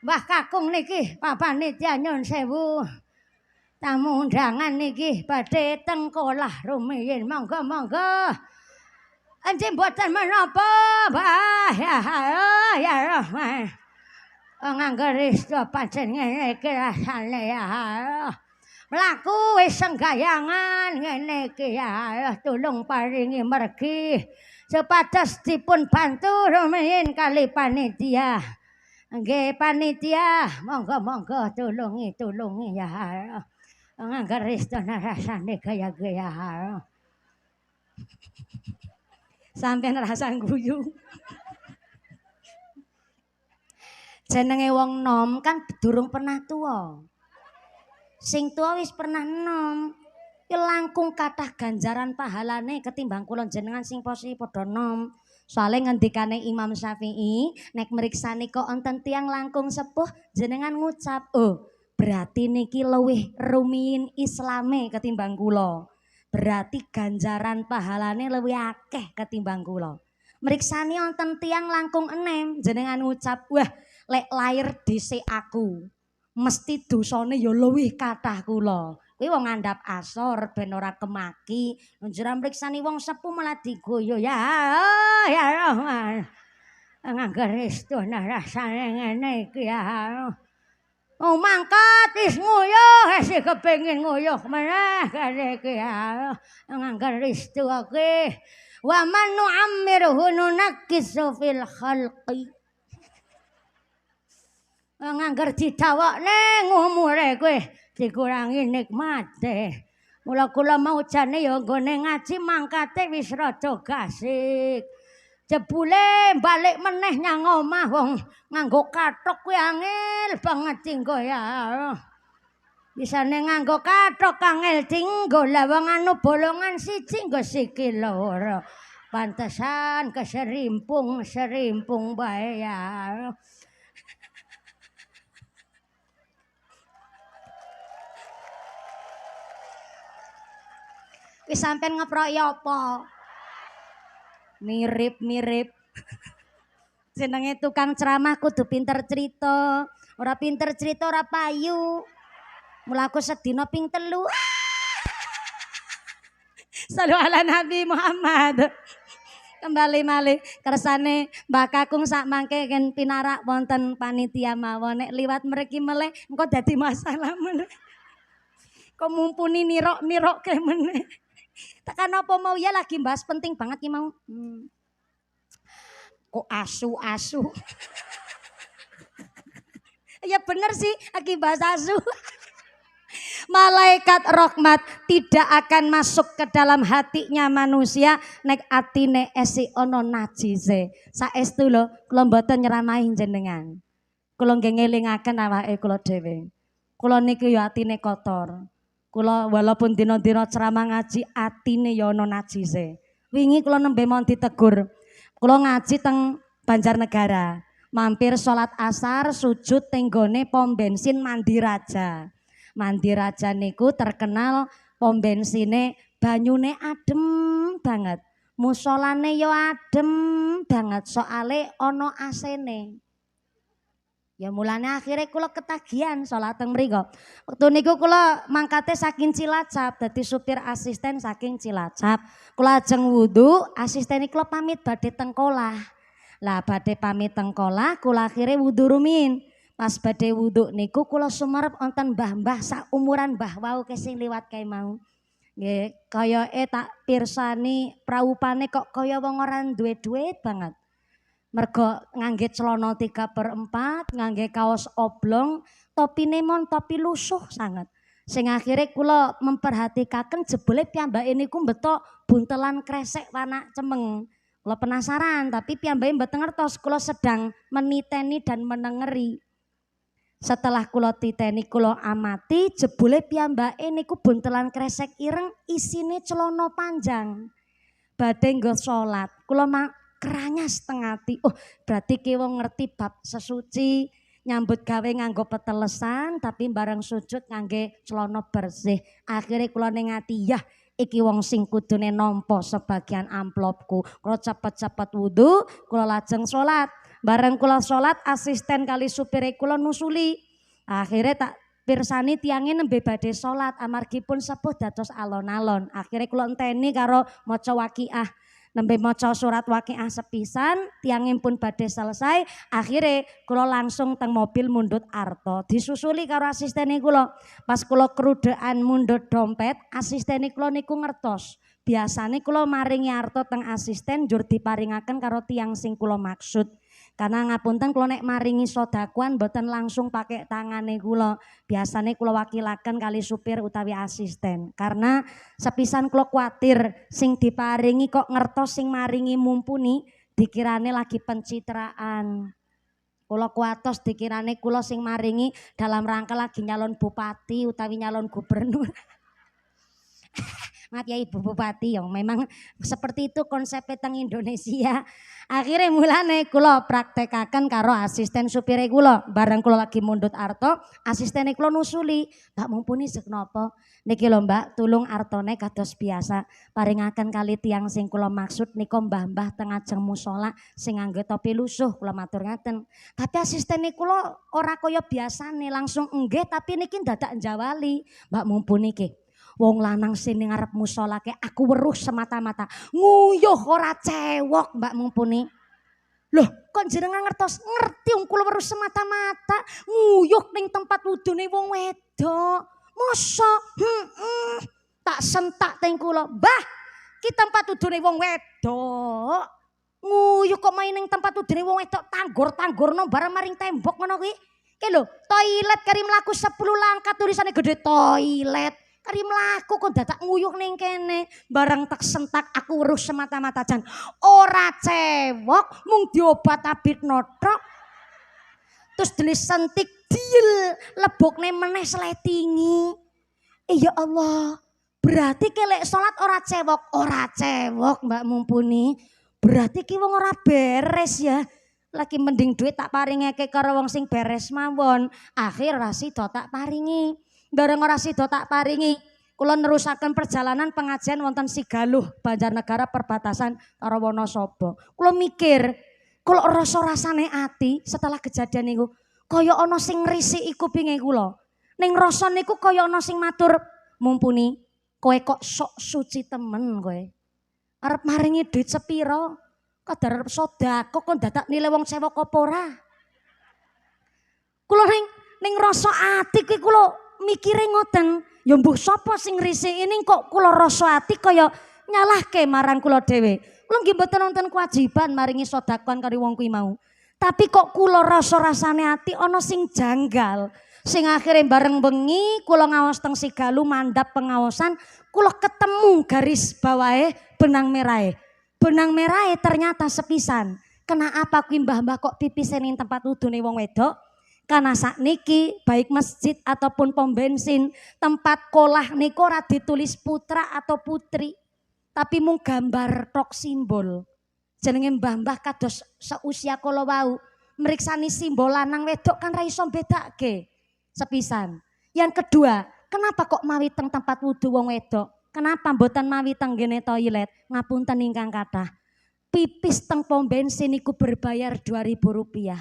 Mbah Kakung niki Pak Panitia nyun sewu. Tamu undangan niki badhe teng kolah rumiyin. Monggo. Anjing mboten menapa, Mbah ya Rahman. Nganggo restu pancen ngene iki rasane ya. Mlaku wis senggayangan ngene iki ya. Tulung paringi mergi supados dipun bantu rumiyin kali panitia. Nggih panitia, monggo tulungi ya. Nganggo restu rasane gaya-gaya. Sampeyan rasan guyu. Jenenge wong nom kan durung pernah tua. Sing tua wis pernah nom. Ya langkung kathah ganjaran pahalane ketimbang kula jenengan sing posisi padha nom. Soale ngendikane Imam Syafi'i, nek mriksani kok enten tiyang langkung sepuh jenengan ngucap, "Oh, berarti niki luwih rumiyin Islame ketimbang kula." Berarti ganjaran pahalane luwih akeh ketimbang kula. Mriksani wonten tiyang langkung enem jenengan ngucap, "Wah, lek lair dhisik aku, mesti dosane ya luwih kathah kula." Kuwi wong ngandhap asor ben ora kemaki. Njur mriksani wong sepuh malah digoyo ya Rahman. Nganggo restu rasane ngene iki ya. Oh mangkat wis nguyuh wis kepengin nguyuh meneh kene iki ya. Nganggo restu oke. Wa man nu'ammirhu nunakkisu fil khalqi. Ngangger didawakne ngumure kowe dikurangi nikmate. Mula kula maujane ya nggone ngaji mangkate wis rada gasik. Jebule balik meneh nyang omah wong nganggo kathok kuwi angel banget dinggo ya. Bisane nganggo kathok angel dinggo lah wong anu bolongan siji nggo sikil loro. Pantesan keserimpung bae ya. Wis sampean ngeproki apa? Mirip. Jenenge tukang ceramah kudu pinter cerita. Ora pinter cerita ora payu. Mula aku sedina ping 3. Shallu ala Nabi Muhammad. Kembali malih kersane Mbak Kakung sak mangke ken pinarak wonten panitia mawon. Nek liwat mriki meleh engko dadi masalah meneh. Kok mumpuni nirok ke meneh. Tekan apa mau ya lagi bahas penting banget ki mau. Kok asu. Ya bener sih lagi bahas asu. Malaikat rahmat tidak akan masuk ke dalam hatinya manusia nek atine esi ono najise. Saestu lho kula mboten nyeramahi jenengan. Kula nggih ngelingaken awake kula dhewe. Kula niku ya atine kotor. Kula walaupun dina-dina ceramah ngaji atine ya ono najise. Wingi kula nembe mon ditegur. Kula ngaji teng Banjarnegara. Mampir sholat asar sujud tenggone pom bensin Mandi Raja. Mandi Raja niku terkenal pom bensine banyune adem banget. Musolane yo adem banget soale ono AC-ne. Ya mulane akhirnya kula ketagihan sholat teng mriku. Waktu niku kula mangkate saking Cilacap dadi supir asisten saking Cilacap. Kula ajeng wudu, asisten kula pamit badhe teng kolah. Lah badhe pamit teng kolah, kula akhire wudu rumin. Pas badhe wudu niku kula sumerep wonten mbah-mbah sak umuran mbah wau sing liwat kae mau. Nggih, kayake tak pirsani praupane kok kaya wong ora duwe duit banget. Mergo ngangge celana 3/4, ngangge kaos oblong, topine mon topi lusuh sangat. Sing akhire kula memperhatikaken jebule piyambake niku betok buntelan kresek warna cemeng. Kula penasaran tapi piyambake mboten ngertos kula sedang meniteni dan menengeri. Setelah kula titeni kula amati jebule piyambake niku buntelan kresek ireng isine celana panjang. Badhe nggo salat. Kula keranyas teng ati. Oh, berarti ki wong ngerti bab sesuci, nyambut gawe nganggo petelesan tapi bareng sujud ngangge celana bersih. Akhire kula ning ati, yah iki wong sing kudune nampa sebagian amplopku. Kula cepet-cepet wudu, kula lajeng salat. Bareng kula salat asisten kali supire kula nusuli. Akhire tak pirsani tiange nembe badhe salat amargi pun sepuh dados alon-alon. Akhire kula enteni karo maca waqiah. Nembe maca surat waqiah sepisan, tiange pun badhe selesai. Akhire kula langsung teng mobil mundhut arta. Disusuli karo asistene kula. Pas kula kerudekan mundhut dompet, asistene kula niku ngertos. Biasane kula maringi arta teng asisten njur diparingaken karo tiang sing kula maksud. Karena ngapunten kula nek maringi sodakuan mboten langsung pakai tangane kula. Biasane kula wakilaken kali supir utawi asisten. Karena sepisan kula kuatir sing diparingi kok ngertos sing maringi mumpuni dikirane lagi pencitraan. Kula kuatos dikirane kula sing maringi dalam rangka lagi nyalon bupati utawi nyalon gubernur. Maaf ya Ibu Bupati, yang memang seperti itu konsepnya teng Indonesia. Akhirnya mulane kula praktekaken karo asisten supire kula. Bareng kula lagi mundhut arta, asistene kula nusuli, "Mbak mumpuni sek napa? Niki lho Mbak, tulung artone kados biasa. Paringaken kali tiang sing kula maksud nika mbah-mbah teng ajeng musala sing nganggo topi lusuh." Kula matur ngaten. Tapi asistene kula ora kaya biasane langsung nggih tapi niki dadak njawali, "Mbak mumpuni ki. Wong lanang sini ngarep musala ke aku weruh semata-mata nguyuh ora cewek Mbak mumpuni." Loh kok jenengan ngertos? Ngerti wong kula weruh semata-mata nguyuh ning tempat wudune wong wedok. Masa tak sentak teng kula, "Mbah, ki tempat wudune wong wedok. Nguyuh kok main ning tempat wudune wong wedok tanggor-tanggorno bareng maring tembok ngono kuwi. Ki lho, toilet kari mlaku 10 langkah tulisane gede toilet. Kari mlaku kok dadak nguyuh ning kene." Bareng tak sentak aku weruh semata-mata jan ora cewek mung diobat abit notok. Terus disentik diel lebokne meneh sletingi. Ya Allah, berarti kelek salat ora cewek Mbak mumpuni. Berarti ki wong ora beres ya. Lagi mending duit tak paringake karo wong sing beres mawon. Akhir ora sida tak paringi. Bareng ora sida tak paringi, kula nerusaken perjalanan pengajian wonten Sigaluh, Banjarnegara perbatasan karo Wonosobo. Kula mikir, kula rasa-rasane ati setelah kejadian niku kaya ana sing ngrisiki kupinge kula. Ning rasa niku kaya ana sing matur, "Mumpuni, kowe kok sok suci temen kowe. Arep maringi duit sepiro? Kadar arep sedekah kok dadak nilai wong cewek apa ora?" Kula ning rasa ati kuwi kula mikire ngoten, ya mbuh sapa sing ngrisiki ning kok kula rasa ati kaya nyalahke marang kula dhewe. Kula nggih mboten wonten kewajiban maringi sedekah karo wong kuwi mau. Tapi kok kula rasa-rasane ati ana sing janggal. Sing akhirnya bareng bengi kula ngaos teng Sigalu mandap pengaosan, kula ketemu garis bawahe benang merahe. Benang merahe ternyata sepisan. Kenapa kuwi mbah-mbah kok pipis ning tempat wudune wong wedok? Karena sakniki baik masjid ataupun pom bensin, tempat kolah niku ora ditulis putra atau putri, tapi mung gambar tok simbol. Jenenge mbah-mbah kados seusia kula wau, meriksani simbol lanang wedok kan ra iso bedake. Sepisan. Yang kedua, kenapa kok mawi teng tempat wudu wong wedok? Kenapa mboten mawi teng ngene toilet? Ngapunten ingkang kathah. Pipis teng pom bensin niku berbayar Rp2.000.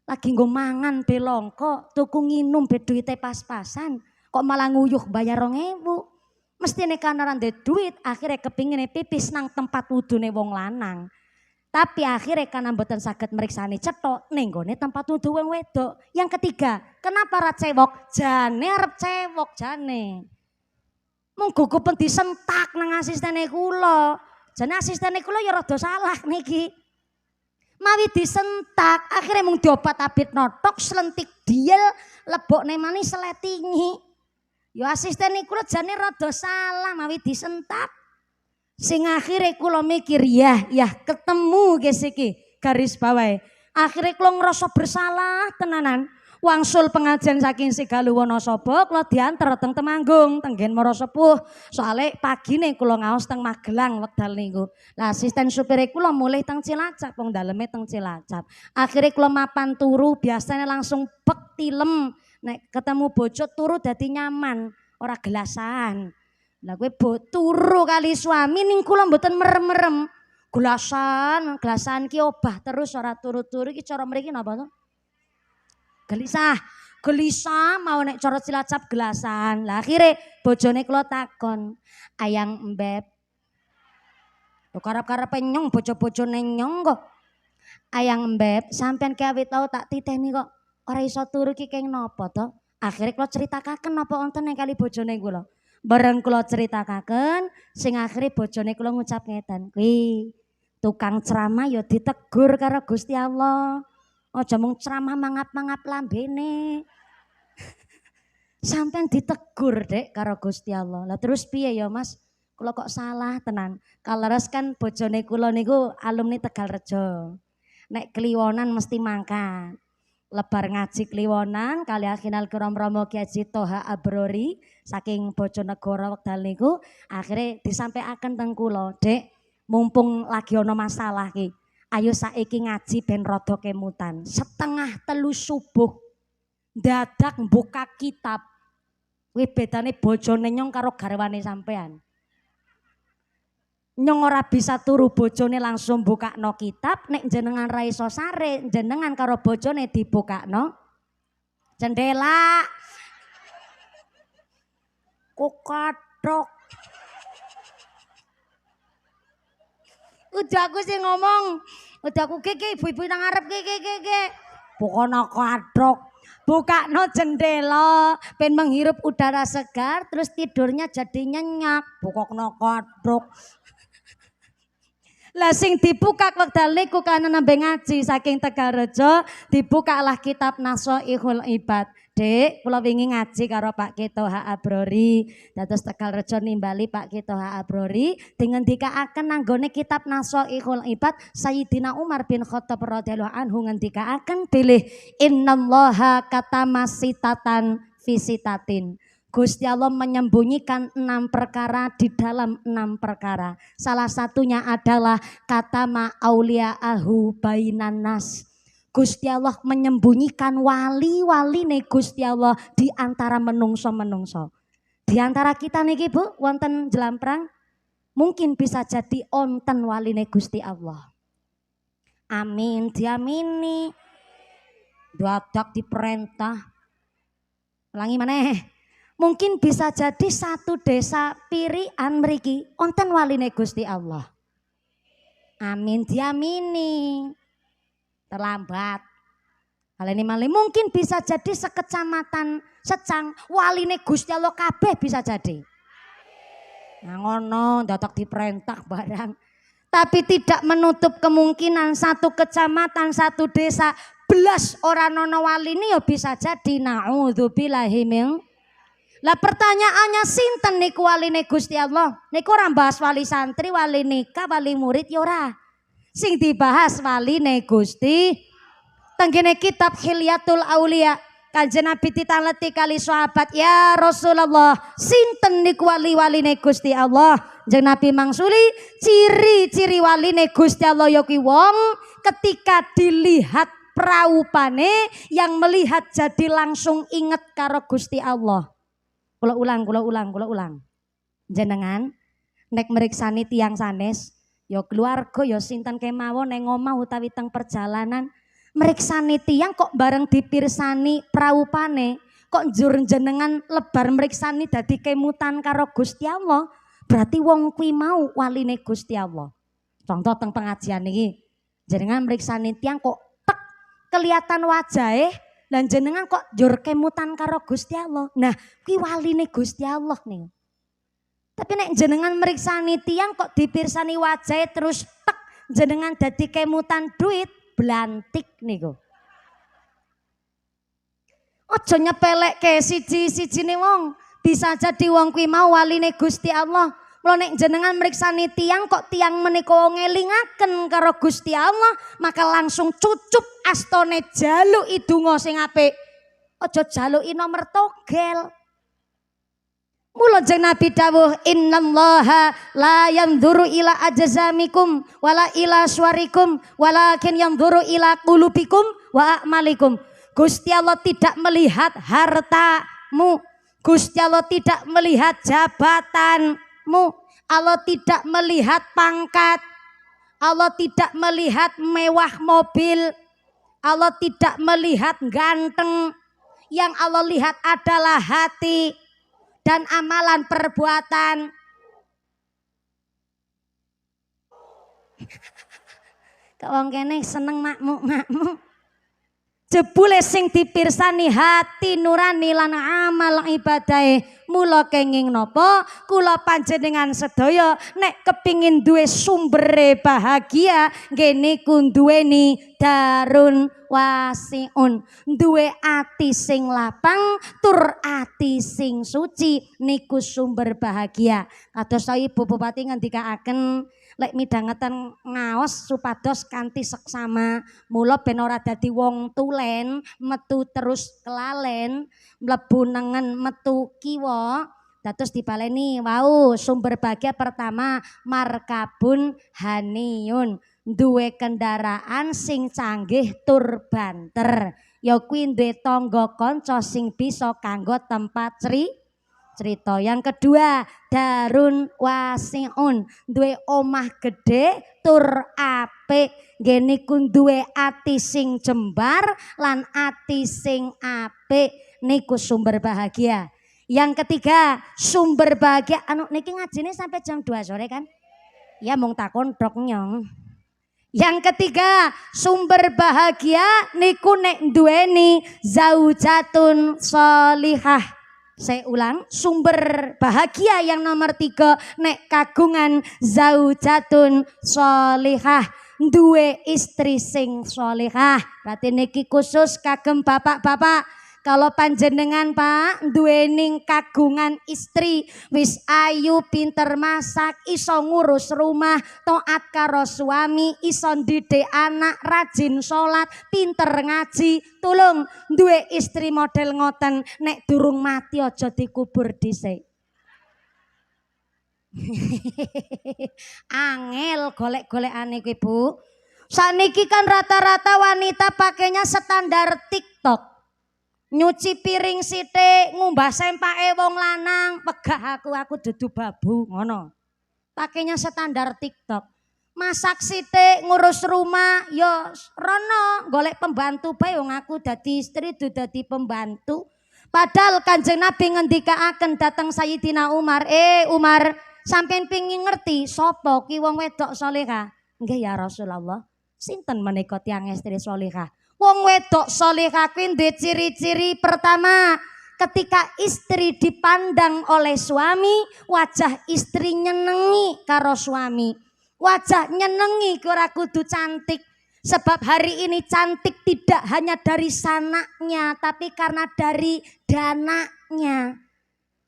Lagi nggo mangan belongko, tuku nginum be duite pas-pasan, kok malah nguyuh bayar 2.000. Mestine kana ndek duit, akhirnya kepingine pipis nang tempat wudune wong lanang. Tapi akhirnya karena mboten saged meriksani cetok ning gone tempat wudu wong wedok. Yang ketiga, kenapa ra cewok? Jane arep cewok jane. Mung gugupen disentak nang asistene kula. Jane asistene kula ya rada salah niki. Mawi disentak, akhirnya mung diobat abit notok, selentik diel, lebokne manis seletingi. Yo asisten kula jane rada salah mawi disentak. Sing akhirnya kula mikir ya ketemu guys iki garis bawahe. Akhirnya kula ngerasa bersalah tenanan. Wangsul pengajian saking Sigalu Wonosobo kula diantar teng Temanggung tenggen Mara Sepuh. Soale pagine kula ngaos teng Magelang wekdal niku. Lah asisten supire kula mulih teng Cilacap, wong daleme teng Cilacap. Akhirnya kula mapan turu biasanya langsung pek tilem. Nek ketemu bojo turu dadi nyaman, ora gelasan. Lah kowe turu kali suami ning kula mboten merem-merem. Gelasan ki obah terus ora turu-turu iki cara mriki napa to? Gelisah mau nek cara Cilacap gelasan. Lah akhire bojone kula takon, "Ayang Embeb." Kok karep-karepe nyong bojo-bojone nyong kok. "Ayang Embeb, sampean ki awit tau tak titeni kok ora iso turu ki keng napa to?" Akhire kula critakaken napa wonten ing kali bojone kula. Bareng kula critakaken, sing akhire bojone kula ngucap ngeten, "Kuwi tukang ceramah ya ditegur karo Gusti Allah. Aja mung ceramah mangap-mangap lambene." Sampeyan ditegur dek karo Gusti Allah. Lah terus piye ya Mas? Kula kok salah tenan. Kaleres kan bojone kula niku alumni Tegalrejo. Nek kliwonan mesti mangkat. Lebar ngaji kliwonan kali akhinal kiram Romo Ki Haji Toha Abrori saking Bojonegoro wekdal niku akhirnya disampaikan teng kula, "Dek, mumpung lagi ono masalah ki. Ayo saiki ngaji ben rada kemutan." 2:30 subuh dadak buka kitab. Kuwi bedane bojone nyong karo garwane sampean. Nyong ora bisa turu bojone langsung bukakno kitab, nek jenengan ra iso sare, jenengan karo bojone dibukakno jendela. Kok kathok. Udah aku sih ngomong, udah aku keke ibu-ibu nang ngarep keke. Pokoknya kathok. Bukakno jendela, pengen menghirup udara segar, terus tidurnya jadi nyenyak. Pokoknya kathok. Lah sing dibuka wekdal niku kana nembe ngaji saking Tegalrejo, dibukalah kitab Nashaikhul Ibad. Dek, kula wingi ngaji karo Pak Kito H. Abrori, dados Tegalrejo nimbali Pak Kito H. Abrori, dingendikaaken nanggone kitab Nashaikhul Ibad, Sayyidina Umar bin Khattab radhiyallahu anhu ngendikaaken pilih innallaha katama sitatan fisitatin. Gusti Allah menyembunyikan 6 perkara di dalam 6 perkara. Salah satunya adalah kata ma'auliya'ahu bainan nas. Gusti Allah menyembunyikan wali-wali nih Gusti Allah di antara menungso-menungso. Di antara kita nih Bu, wonten jelamprang, mungkin bisa jadi onten wali nih Gusti Allah. Amin, diamini. Dadak diperintah. Ulangi maneh. Mungkin bisa jadi satu desa pirian mriki onten waline Gusti Allah. Amin diamini. Terlambat. Hal ini malih mungkin bisa jadi sekecamatan Secang waline Gusti Allah kabeh bisa jadi. Nah ngono dadak diperintah barang. Tapi tidak menutup kemungkinan satu kecamatan, satu desa blas ora ana waline ya bisa jadi naudzubillahi min. Lah pertanyaannya sinten niku waline Gusti Allah? Niku ora bahas wali santri, wali nikah, wali murid ya ora. Sing dibahas waline Gusti. Tenggene kitab Hilyatul Aulia, Kanjeng Nabi ditaleti kali sahabat, ya Rasulullah, sinten niku wali-waline Gusti Allah? Kanjeng Nabi mangsuli, ciri-ciri waline Gusti Allah ya kuwi wong ketika dilihat praupane yang melihat jadi langsung inget karo Gusti Allah. Kula ulang. Jenengan nek meriksani tiang sanes, ya keluarga ya sinten kemawon neng omah utawi teng perjalanan, meriksani tiang kok bareng dipirsani praupane, kok njur jenengan lebar meriksani dadi kemutan karo Gusti Allah, berarti wong kuwi mau waline Gusti Allah. Contoh teng pengajian iki, jenengan meriksani tiang kok tek kelihatan wajahe, dan jenengan kok jur kemutan karo Gusti Allah. Nah, kuwi waline Gusti Allah nih. Tapi nek jenengan meriksani tiang kok dipirsani wajahe terus tek jenengan dadi kemutan duit, blantik niku. Aja nyepelekke siji-sijine wong. Bisa jadi wong kuwi mau waline Gusti Allah. Mula nek jenengan meriksani tiang kok tiang menika ngelingaken karo Gusti Allah, maka langsung cucup astone jaluki donga sing apik. Aja jaluki nomor togel. Mula jeng Nabi dawuh, innallaha la yanzuru ila ajzamikum wala ila suwarikum walakin yanzuru ila qulubikum wa a'malikum. Gusti Allah tidak melihat hartamu, Gusti Allah tidak melihat jabatanmu, Allah tidak melihat pangkat, Allah tidak melihat mewah mobil, Allah tidak melihat ganteng. Yang Allah lihat adalah hati dan amalan perbuatan. Kok wong kene seneng makmuk. Jebule sing dipirsani hati nurani lan amal ibadahe. Mula kenging napa kula panjenengan sedaya nek kepingin duwe sumbere bahagia nggih niku duweni darun wasiun, duwe ati sing lapang tur ati sing suci niku sumber bahagia. Kados Ibu Bupati ngendikaaken lek midhangeten ngaos supados kanthi seksama, mula ben ora dadi wong tulen metu terus kelalen, mlebu nengen metu kiwa. Dados dibaleni wau sumber bahagia pertama markabun haniyun, duwe kendaraan sing canggih tur banter. Ya kuwi duwe tangga kanca sing bisa kanggo tempat cerita. Yang kedua darun wasiun, duwe omah gede tur apik, nggih niku duwe ati sing jembar lan ati sing apik niku sumber bahagia. Yang ketiga sumber bahagia niki ngajine sampai jam 2 sore kan? Ya mung takon dok nyong. Yang ketiga sumber bahagia niku nek duweni zaujatun sholihah. Saya ulang, sumber bahagia yang nomor 3 nek kagungan zaujatun sholihah, duwe istri sing sholihah. Berarti niki khusus kagem bapak-bapak. Kalau panjenengan Pak duwening kagungan istri wis ayu, pinter masak, iso ngurus rumah, taat karo suami, iso ndidik anak, rajin sholat, pinter ngaji, tulung duwe istri model ngoten nek durung mati aja dikubur dhisik. Angel golek-golekane kuwi Bu. Saniki kan rata-rata wanita pakainya standar TikTok. Nyuci piring sithik, ngumbah sempake wong lanang, pegah aku dudu babu ngono. Pakainya standar TikTok. Masak sithik, ngurus rumah, yo rono golek pembantu bae wong aku dadi istri dadi pembantu. Padahal Kanjeng Nabi ngendikaaken dateng Sayyidina Umar, Umar, sampeyan pengin ngerti sapa ki wong wedok salehah? Nggih ya Rasulullah. Sinten menika tiyang istri salehah? Wong wedok salehah kuwi duwe ciri-ciri pertama, ketika istri dipandang oleh suami, wajah istri nyenengi karo suami. Wajah nyenengi ora kudu cantik. Sebab hari ini cantik tidak hanya dari sanaknya, tapi karena dari dananya.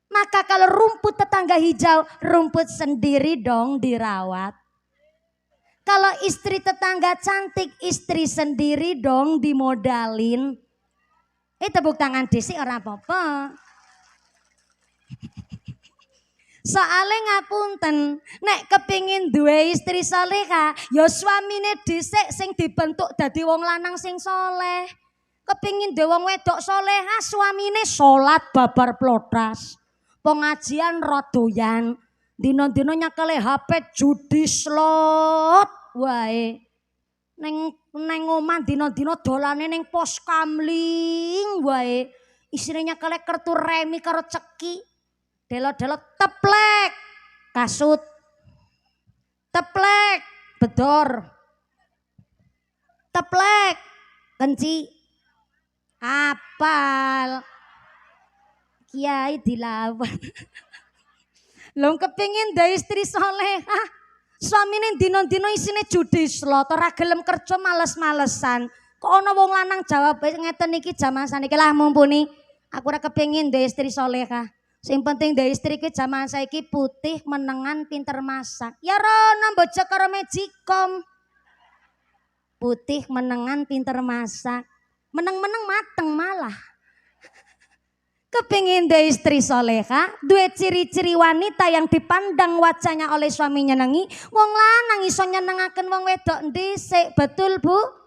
Maka kalau rumput tetangga hijau, rumput sendiri dong dirawat. Kalau istri tetangga cantik, istri sendiri dong dimodalin. Tepuk tangan dhisik ora apa-apa. Soale ngapunten, nek kepingin duwe istri salehah, ya suamine dhisik sing dibentuk dadi wong lanang sing soleh. Kepingin duwe wong wedok salehah, suamine salat babar plotas. Pengajian rodoyan, dina-dina nyakele HP judi slot wae. Neng omah dina-dina dolane ning pos kamling wae. Isine nyakele kartu remi karo ceki. Delok-delok teplek kasut, teplek bedor, teplek kenci, apal kiai dilawan. Lho kepingin da istri solehah, suamine dina-dina isine judi slot, ora gelem kerja males-malesan. Kok ana wong lanang jawab ngeten iki jaman saniki lah mumpuni. Aku ora kepingin da istri solehah. Sing penting dari istri ke zaman saiki putih, menengan, pinter masak. Ya rono bojo karo Magicom. Putih, menengan, pinter masak. Meneng-meneng mateng malah. Kepingin dari istri soleha, dua ciri-ciri wanita yang dipandang wajahnya oleh suaminya nengi. Wong lanang iso nyenengaken wong wedok ndhisik, betul Bu?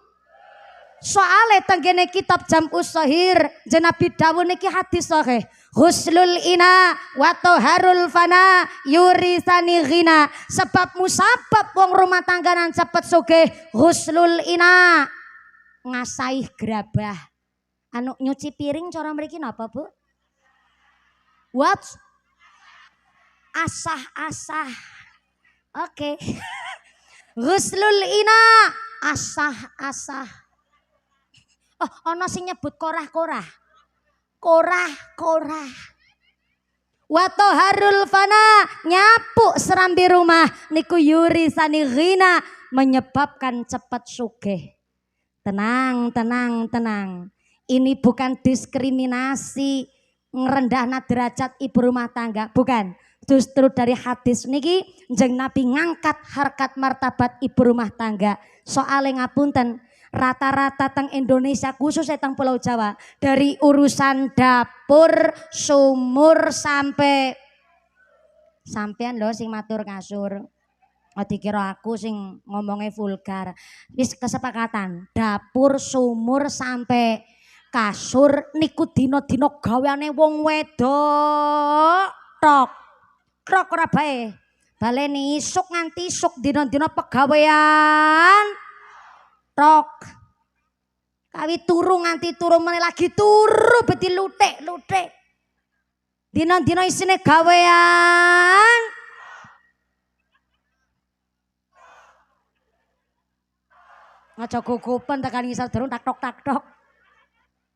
Soale tenggene kitab Jam'us Shahir, Nabi dawuh niki hadis sahih. Huslul ina wa toharul fana yurisani ghina. Sebab musabab wong rumah tangganan cepet sugih. Huslul ina ngasaih gerabah. Anu nyuci piring cara mriki napa Bu? What? Asah-asah. Oke. Huslul ina asah-asah. Oh, ana sing nyebut korah-korah. Korah-korah. Wato harul fana nyapu serambi rumah niku yuri sani ghina menyebabkan cepat sugih. Tenang, tenang, tenang. Ini bukan diskriminasi ngerendahna derajat ibu rumah tangga, bukan. Justru dari hadis niki njeng Nabi ngangkat harkat martabat ibu rumah tangga. Soale ngapunten, rata-rata teng Indonesia khususnya teng Pulau Jawa dari urusan dapur, sumur sampai sampean lho sing matur kasur. Dikira aku sing ngomongnya vulgar. Wis kesepakatan dapur, sumur sampai kasur niku dino-dino gaweane wong wedok tok. Krok ora bae. Baleni isuk nganti isuk dino-dino pegawean tok. Kawi turu nganti turu meneh lagi turu beti lutik-lutik. Dina-dina isine gawean. Aja gogopen tekan ngisor durung tak tok.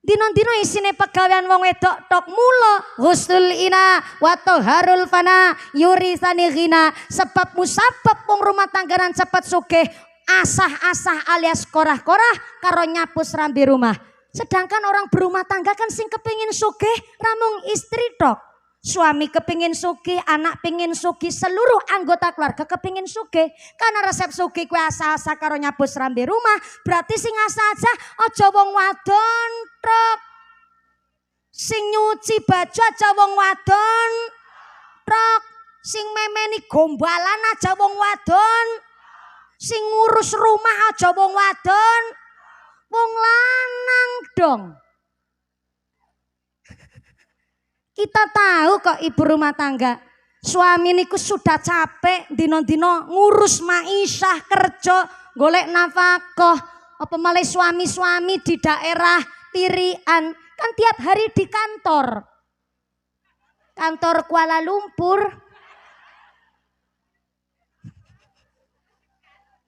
Dina-dina isine pegawean wong wedok tok mula husnul ina wa toharul fana yurisani ghina. Sebab musabab wong rumah tangganan cepet sugih. Asah-asah alias korah-korah karo nyapu serambi rumah. Sedangkan orang berumah tangga kan sing kepingin sugih ramung istri tok. Suami kepingin sugih, anak pingin sugih, seluruh anggota keluarga kepingin sugih. Karena resep sugih kue asa-asa karo nyapu serambi rumah. Berarti sing asa aja aja wong wadon tok. Sing nyuci baju aja wong wadon tok. Sing memeni gombalan aja wong wadon. Sing ngurus rumah aja wong wadon, wong lanang dong. Kita tahu kok ibu rumah tangga, suami niku sudah capek dino-dino ngurus maisha kerja, golek nafkah. Apa malah suami-suami di daerah Pirian kan tiap hari di kantor Kuala Lumpur.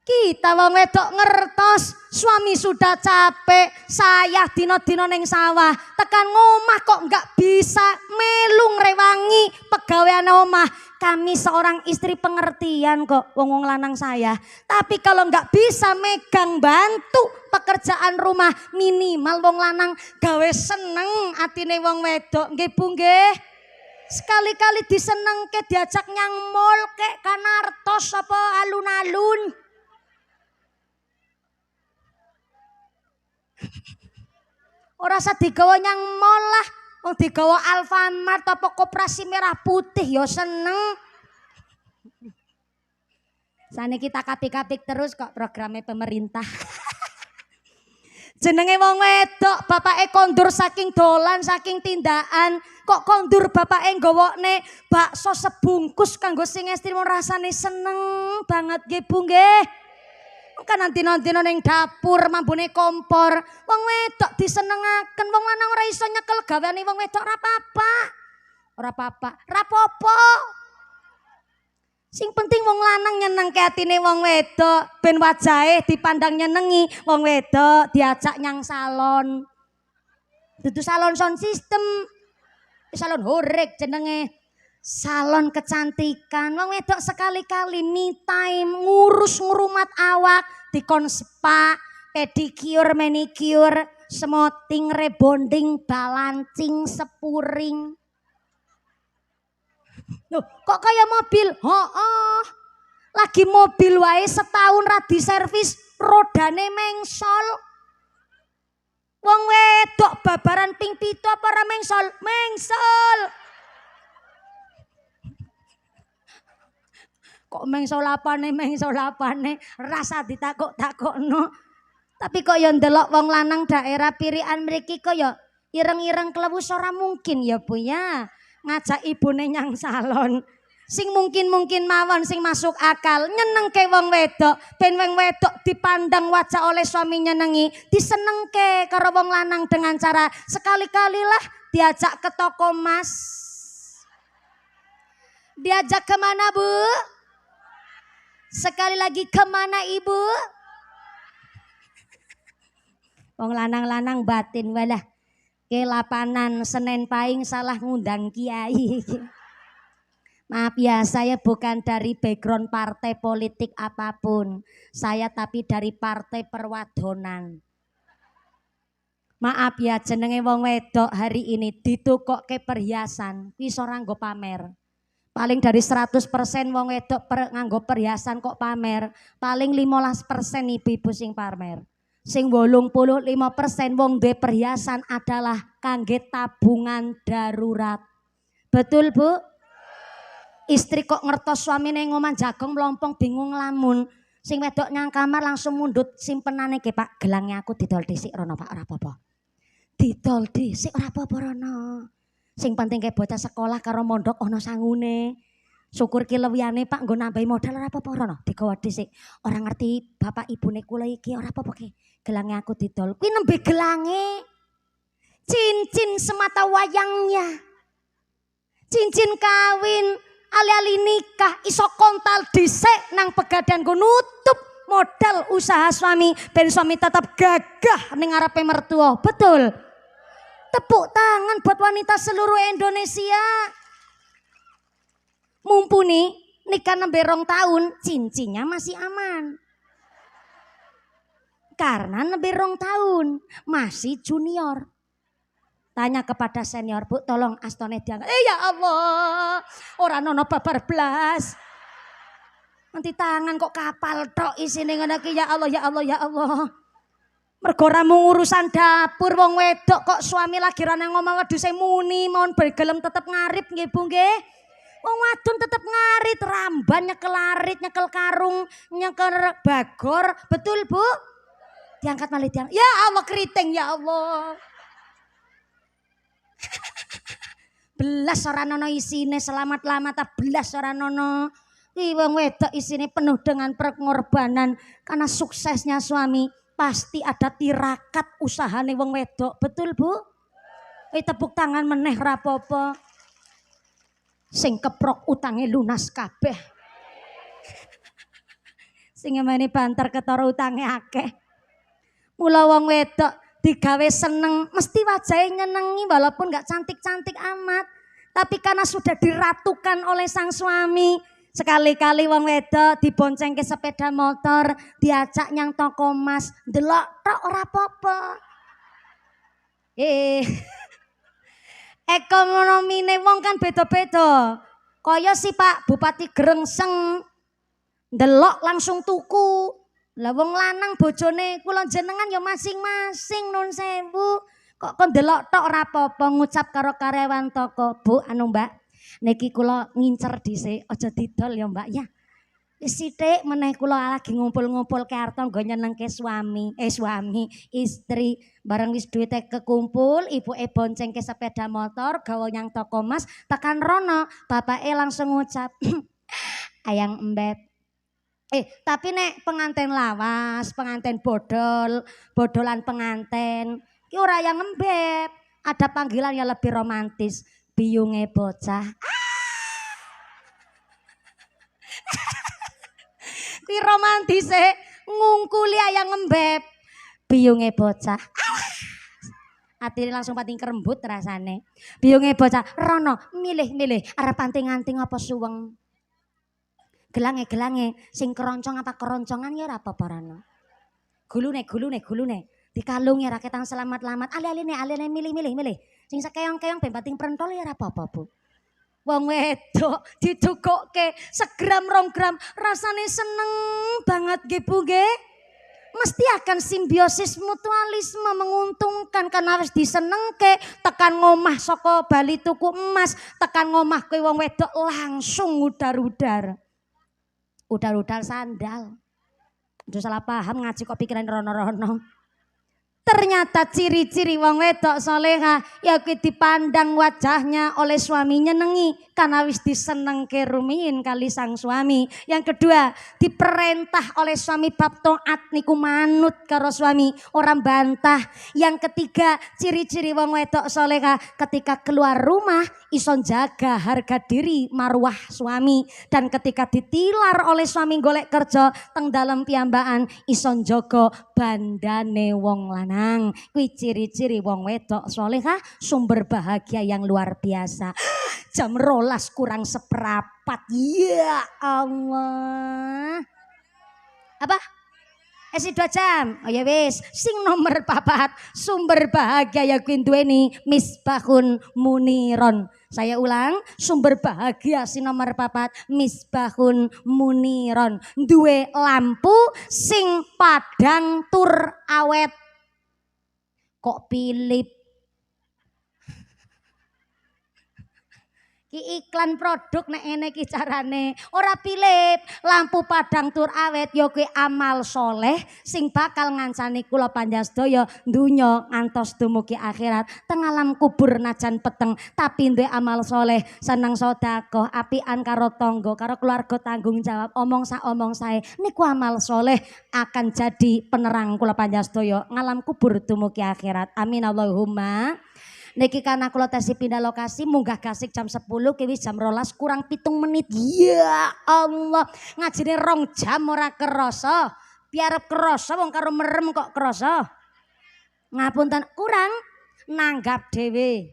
Kita wong wedok ngertos suami sudah capek, saya dino-dino neng sawah, tekan ngomah kok nggak bisa melu ngrewangi pegawaian omah. Kami seorang istri pengertian kok wong lanang saya. Tapi kalau nggak bisa megang bantu pekerjaan rumah, minimal wong lanang gawe seneng atine wong wedok nggih Bu nggih. Sekali-kali disenengke diajak nyang mall kek kanartos apa alun-alun. Ora usah digawa nyang mall lah, wong digawa Alfamart apa Koperasi Merah Putih ya seneng. Saniki kita kapik-kapik terus kok programnya pemerintah. Jenenge wong wedok, bapake kondur saking dolan, saking tindakan, kok kondur bapake nggawone bakso sebungkus kanggo sing estri rasane seneng banget nggih Bu nggih. Kan nanti-nanti ning dapur mambune kompor. Wong wedok disenengaken, wong lanang ora iso nyekel gaweane wong wedok ora apa-apa. Ora apa-apa, rapopo. Sing penting wong lanang nyenengke atine wong wedok, ben wajahe dipandang nyenengi. Wong wedok diajak nyang salon. Dudu salon sound system. Salon horek jenenge. Salon kecantikan, wong wedok sekali-kali me time ngurus ngurumat awak, dikon spa, pedicure, manicure, smoothing, rebonding, balancing, sepuring. Loh, kok kayak mobil? Oh, lagi mobil wae setahun ra diservis, rodane mengsol. Wong wedok babaran ping 7 apa ora mengsol? Mengsol. Kok mengsolapane rasa ditakok-takokno. Tapi kok ya ndelok wong lanang daerah pirikan mriki kok ya ireng-ireng klewus ora mungkin ya Bu ya. Ngajak ibune nyang salon. Sing mungkin-mungkin mawon sing masuk akal nyenengke wong wedok, ben wong wedok dipandang wajah oleh suami nyenengi, disenengke karo wong lanang dengan cara sekali-kalilah diajak ke toko emas. Diajak kemana Bu? Sekali lagi kemana Ibu? Wong lanang-lanang batin walah. Ke lapanan Senen Pahing salah ngundang kiai. Maaf ya, saya bukan dari background partai politik apapun. Saya tapi dari partai perwadonan. Maaf ya, jenenge wong wedok hari ini ditukokke perhiasan, wis ora nggo pamer. Paling dari 100% wong wedok nganggo perhiasan kok pamer. Paling 15% ibu-ibu sing pamer. Sing 85% wong duwe perhiasan adalah kangge tabungan darurat. Betul Bu? Istri kok ngertos suamine ngoman jagong melompong bingung lamun. Sing wedok nyang kamar langsung mundut simpenane ke Pak. Gelangnya aku didol dhisik rono Pak, ora apa-apa. Didol dhisik ora apa-apa rono. Sing penting kayak bocah sekolah karo mondok ono sangune. Syukur ki lewiyane Pak nggo nambahi modal ora apa-apa rono, digawa dhisik. Ora ngerti bapak ibune kula iki ora apa-apa ki. Gelange aku didol. Kuwi nembe gelange. Cincin semata wayangnya. Cincin kawin, ali-ali nikah iso kontal dhisik nang pegadaian go nutup modal usaha suami ben suami tetap gagah ning ngarepe mertua. Betul. Tepuk tangan buat wanita seluruh Indonesia. Mumpuni nikah nembe 2 tahun, cincinnya masih aman. Karena nembe 2 tahun, masih junior. Tanya kepada senior, Bu tolong astone diangkat. Ya Allah, ora nono babar blas. Nanti tangan kok kapal tok isine ngono iki, ya Allah, ya Allah, ya Allah. Mergo ramu urusan dapur wong wedok kok suami lagi ra nang omah waduh sing muni mohon bergelem tetep ngarip nggih Bu nggih. Wong wadon tetep ngarit, ramban nyekel arit, nyekel karung, nyekel bagor, betul Bu? Diangkat malih diangkat. Ya Allah keriting ya Allah. Belas ora nono isine selamat-lamata belas ora nono. Ki wong wedok isine penuh dengan pengorbanan karena suksesnya suami. Pasti ada tirakat usahane wong wedok, betul Bu? Tepuk tangan meneh rapopo. Sing keprok utange lunas kabeh. Sing ngemeni banter ketara utange akeh. Mula wong wedok digawe seneng mesti wajahe nyenengi walaupun gak cantik-cantik amat. Tapi karena sudah diratukan oleh sang suami, sekali-kali wong wedok dibonceng ke sepeda motor, diajak nyang toko emas, delok tok ora apa-apa. Ekonomine wong kan beda-beda. Kaya si Pak Bupati Grengseng delok langsung tuku. Lah wong lanang bojone kula jenengan ya masing-masing nun sewu. Kok kon delok tok ora apa-apa ngucap karo karyawan toko, "Bu, anu Mbak, niki kula ngincer dhisik, aja didol ya Mbak ya." Wis sithik meneh kula lagi ngumpul-ngumpul ke harta nggo nyenengke suami, istri. Bareng wis duwite kekumpul, ibuke bonceng ke sepeda motor, gawa nyang toko emas, tekan rono, bapake langsung ngucap, "Ayang Embet, tapi nek penganten lawas, penganten bodol, bodolan penganten, ki ora yang embeb. Ada panggilan yang lebih romantis, biyunge bocah." Ki romantis ngungkuli ayang embeb, biyunge bocah. Atine langsung pating kerembut rasane. Biyunge bocah, "Rono, milih arep anting-anting apa suweng?" Gelange sing keroncong apa keroncongan ya ora apa-apa Rano. Gulune. Dikalungi ra ketang selamat-lamat. Ale-alene milih. Sing sakeong-keong ben pating prentol ya ora apa-apa, Bu. Wong wedok didukokke segram 2 gram rasane seneng banget nggih Bu nggih. Mesti akan simbiosis mutualisme menguntungkan karena harus disenengke. Tekan ngomah saka Bali tuku emas, tekan ngomah kowe wong wedok langsung udar-udar sandal. Udah salah paham ngaji kok pikiran rono-rono. Ternyata ciri-ciri wong wedok soleha ya kuwi dipandang wajahnya oleh suami nyenengi karena wis disenengke rumiyin kali sang suami. Yang kedua, diperintah oleh suami bab taat niku manut karo suami, orang bantah. Yang ketiga, ciri-ciri wong wedok soleha ketika keluar rumah ison jaga harga diri marwah suami, dan ketika ditilar oleh suami golek kerja teng dalem piyambakan ison jogo bandane wong lanang. Kuwi ciri-ciri wong wedok solehah, sumber bahagia yang luar biasa. Jam 12 kurang seperempat, ya Allah. Apa? Esi 2 jam. Oh ya wis, sing nomor 4 sumber bahagia ya kuwi duweni misbahun muniron. Saya ulang, sumber bahagia si nomor 4 misbahun muniron. Duwe lampu sing padang tur awet. Kok Philip? Ki iklan produk nek ngene iki carane. Ora Philip, lampu padang tur awet ya kuwi amal soleh sing bakal ngancani kula panjenengan sedaya donya ngantos dumugi akhirat. Teng alam kubur najan peteng tapi duwe amal soleh, seneng sedekah, apian karo tangga, karo keluarga tanggung jawab, omong sae niku amal soleh akan jadi penerang kula panjenengan sedaya ngalam kubur dumugi akhirat. Amin Allahumma. Niki karena kula tesi pindah lokasi munggah gasik jam 10 kiwi jam 12 kurang 7 menit. Ya Allah, ngajine 2 jam ora kerasa. Biar kerasa wong karo merem kok kerasa. Ngapunten kurang nanggap dhewe.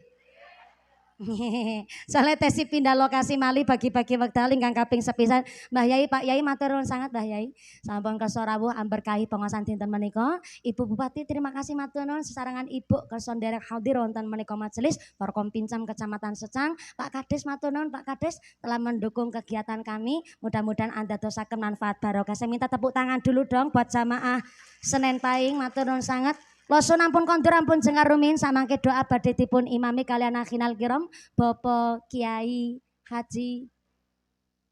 Soalnya tesi pindah lokasi mali bagi-bagi wekdal ingkang kaping sepisan. Mbah Yai, Pak Yai matur nuwun sangat Mbah Yai. Sampun kersa rawuh amberkahi pengawasan dinten menika. Ibu Bupati terima kasih matur nuwun sesarengan Ibu kersa nderek hadir wonten menika majelis Forkom Pincam Kecamatan Secang. Pak Kades matur nuwun Pak Kades telah mendukung kegiatan kami. Mudah-mudahan Anda dosaken manfaat barokah. Saya minta tepuk tangan dulu dong buat jamaah Senen Pahing matur nuwun sangat. Loso ampun kondur ampun jengar rumin samangke doa badhe dipun imami kalian akhinal kiram Bapak Kiai Haji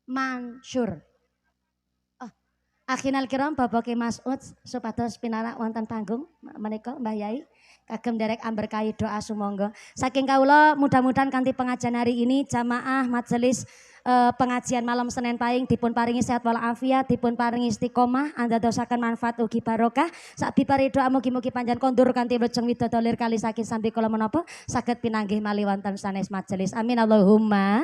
Mansur. Akhinal kiram Bapak Ki Mas'ud supados pinarak wonten panggung menika Mbah Yai kagem derek amberkahi doa sumangga. Saking kawula mudah-mudahan kanthi pengajian hari ini jamaah majelis pengajian malam Senin Pahing dipun paringi sehat walafiat, dipun paringi istiqomah, Anda dosakan manfaat ugi barokah. Sak bipari doa mugi-mugi panjang kondur kanthi wilujeng widodo lir kali saking sambi kala menapa saged pinanggih malih wonten sanes majelis. Amin Allahumma.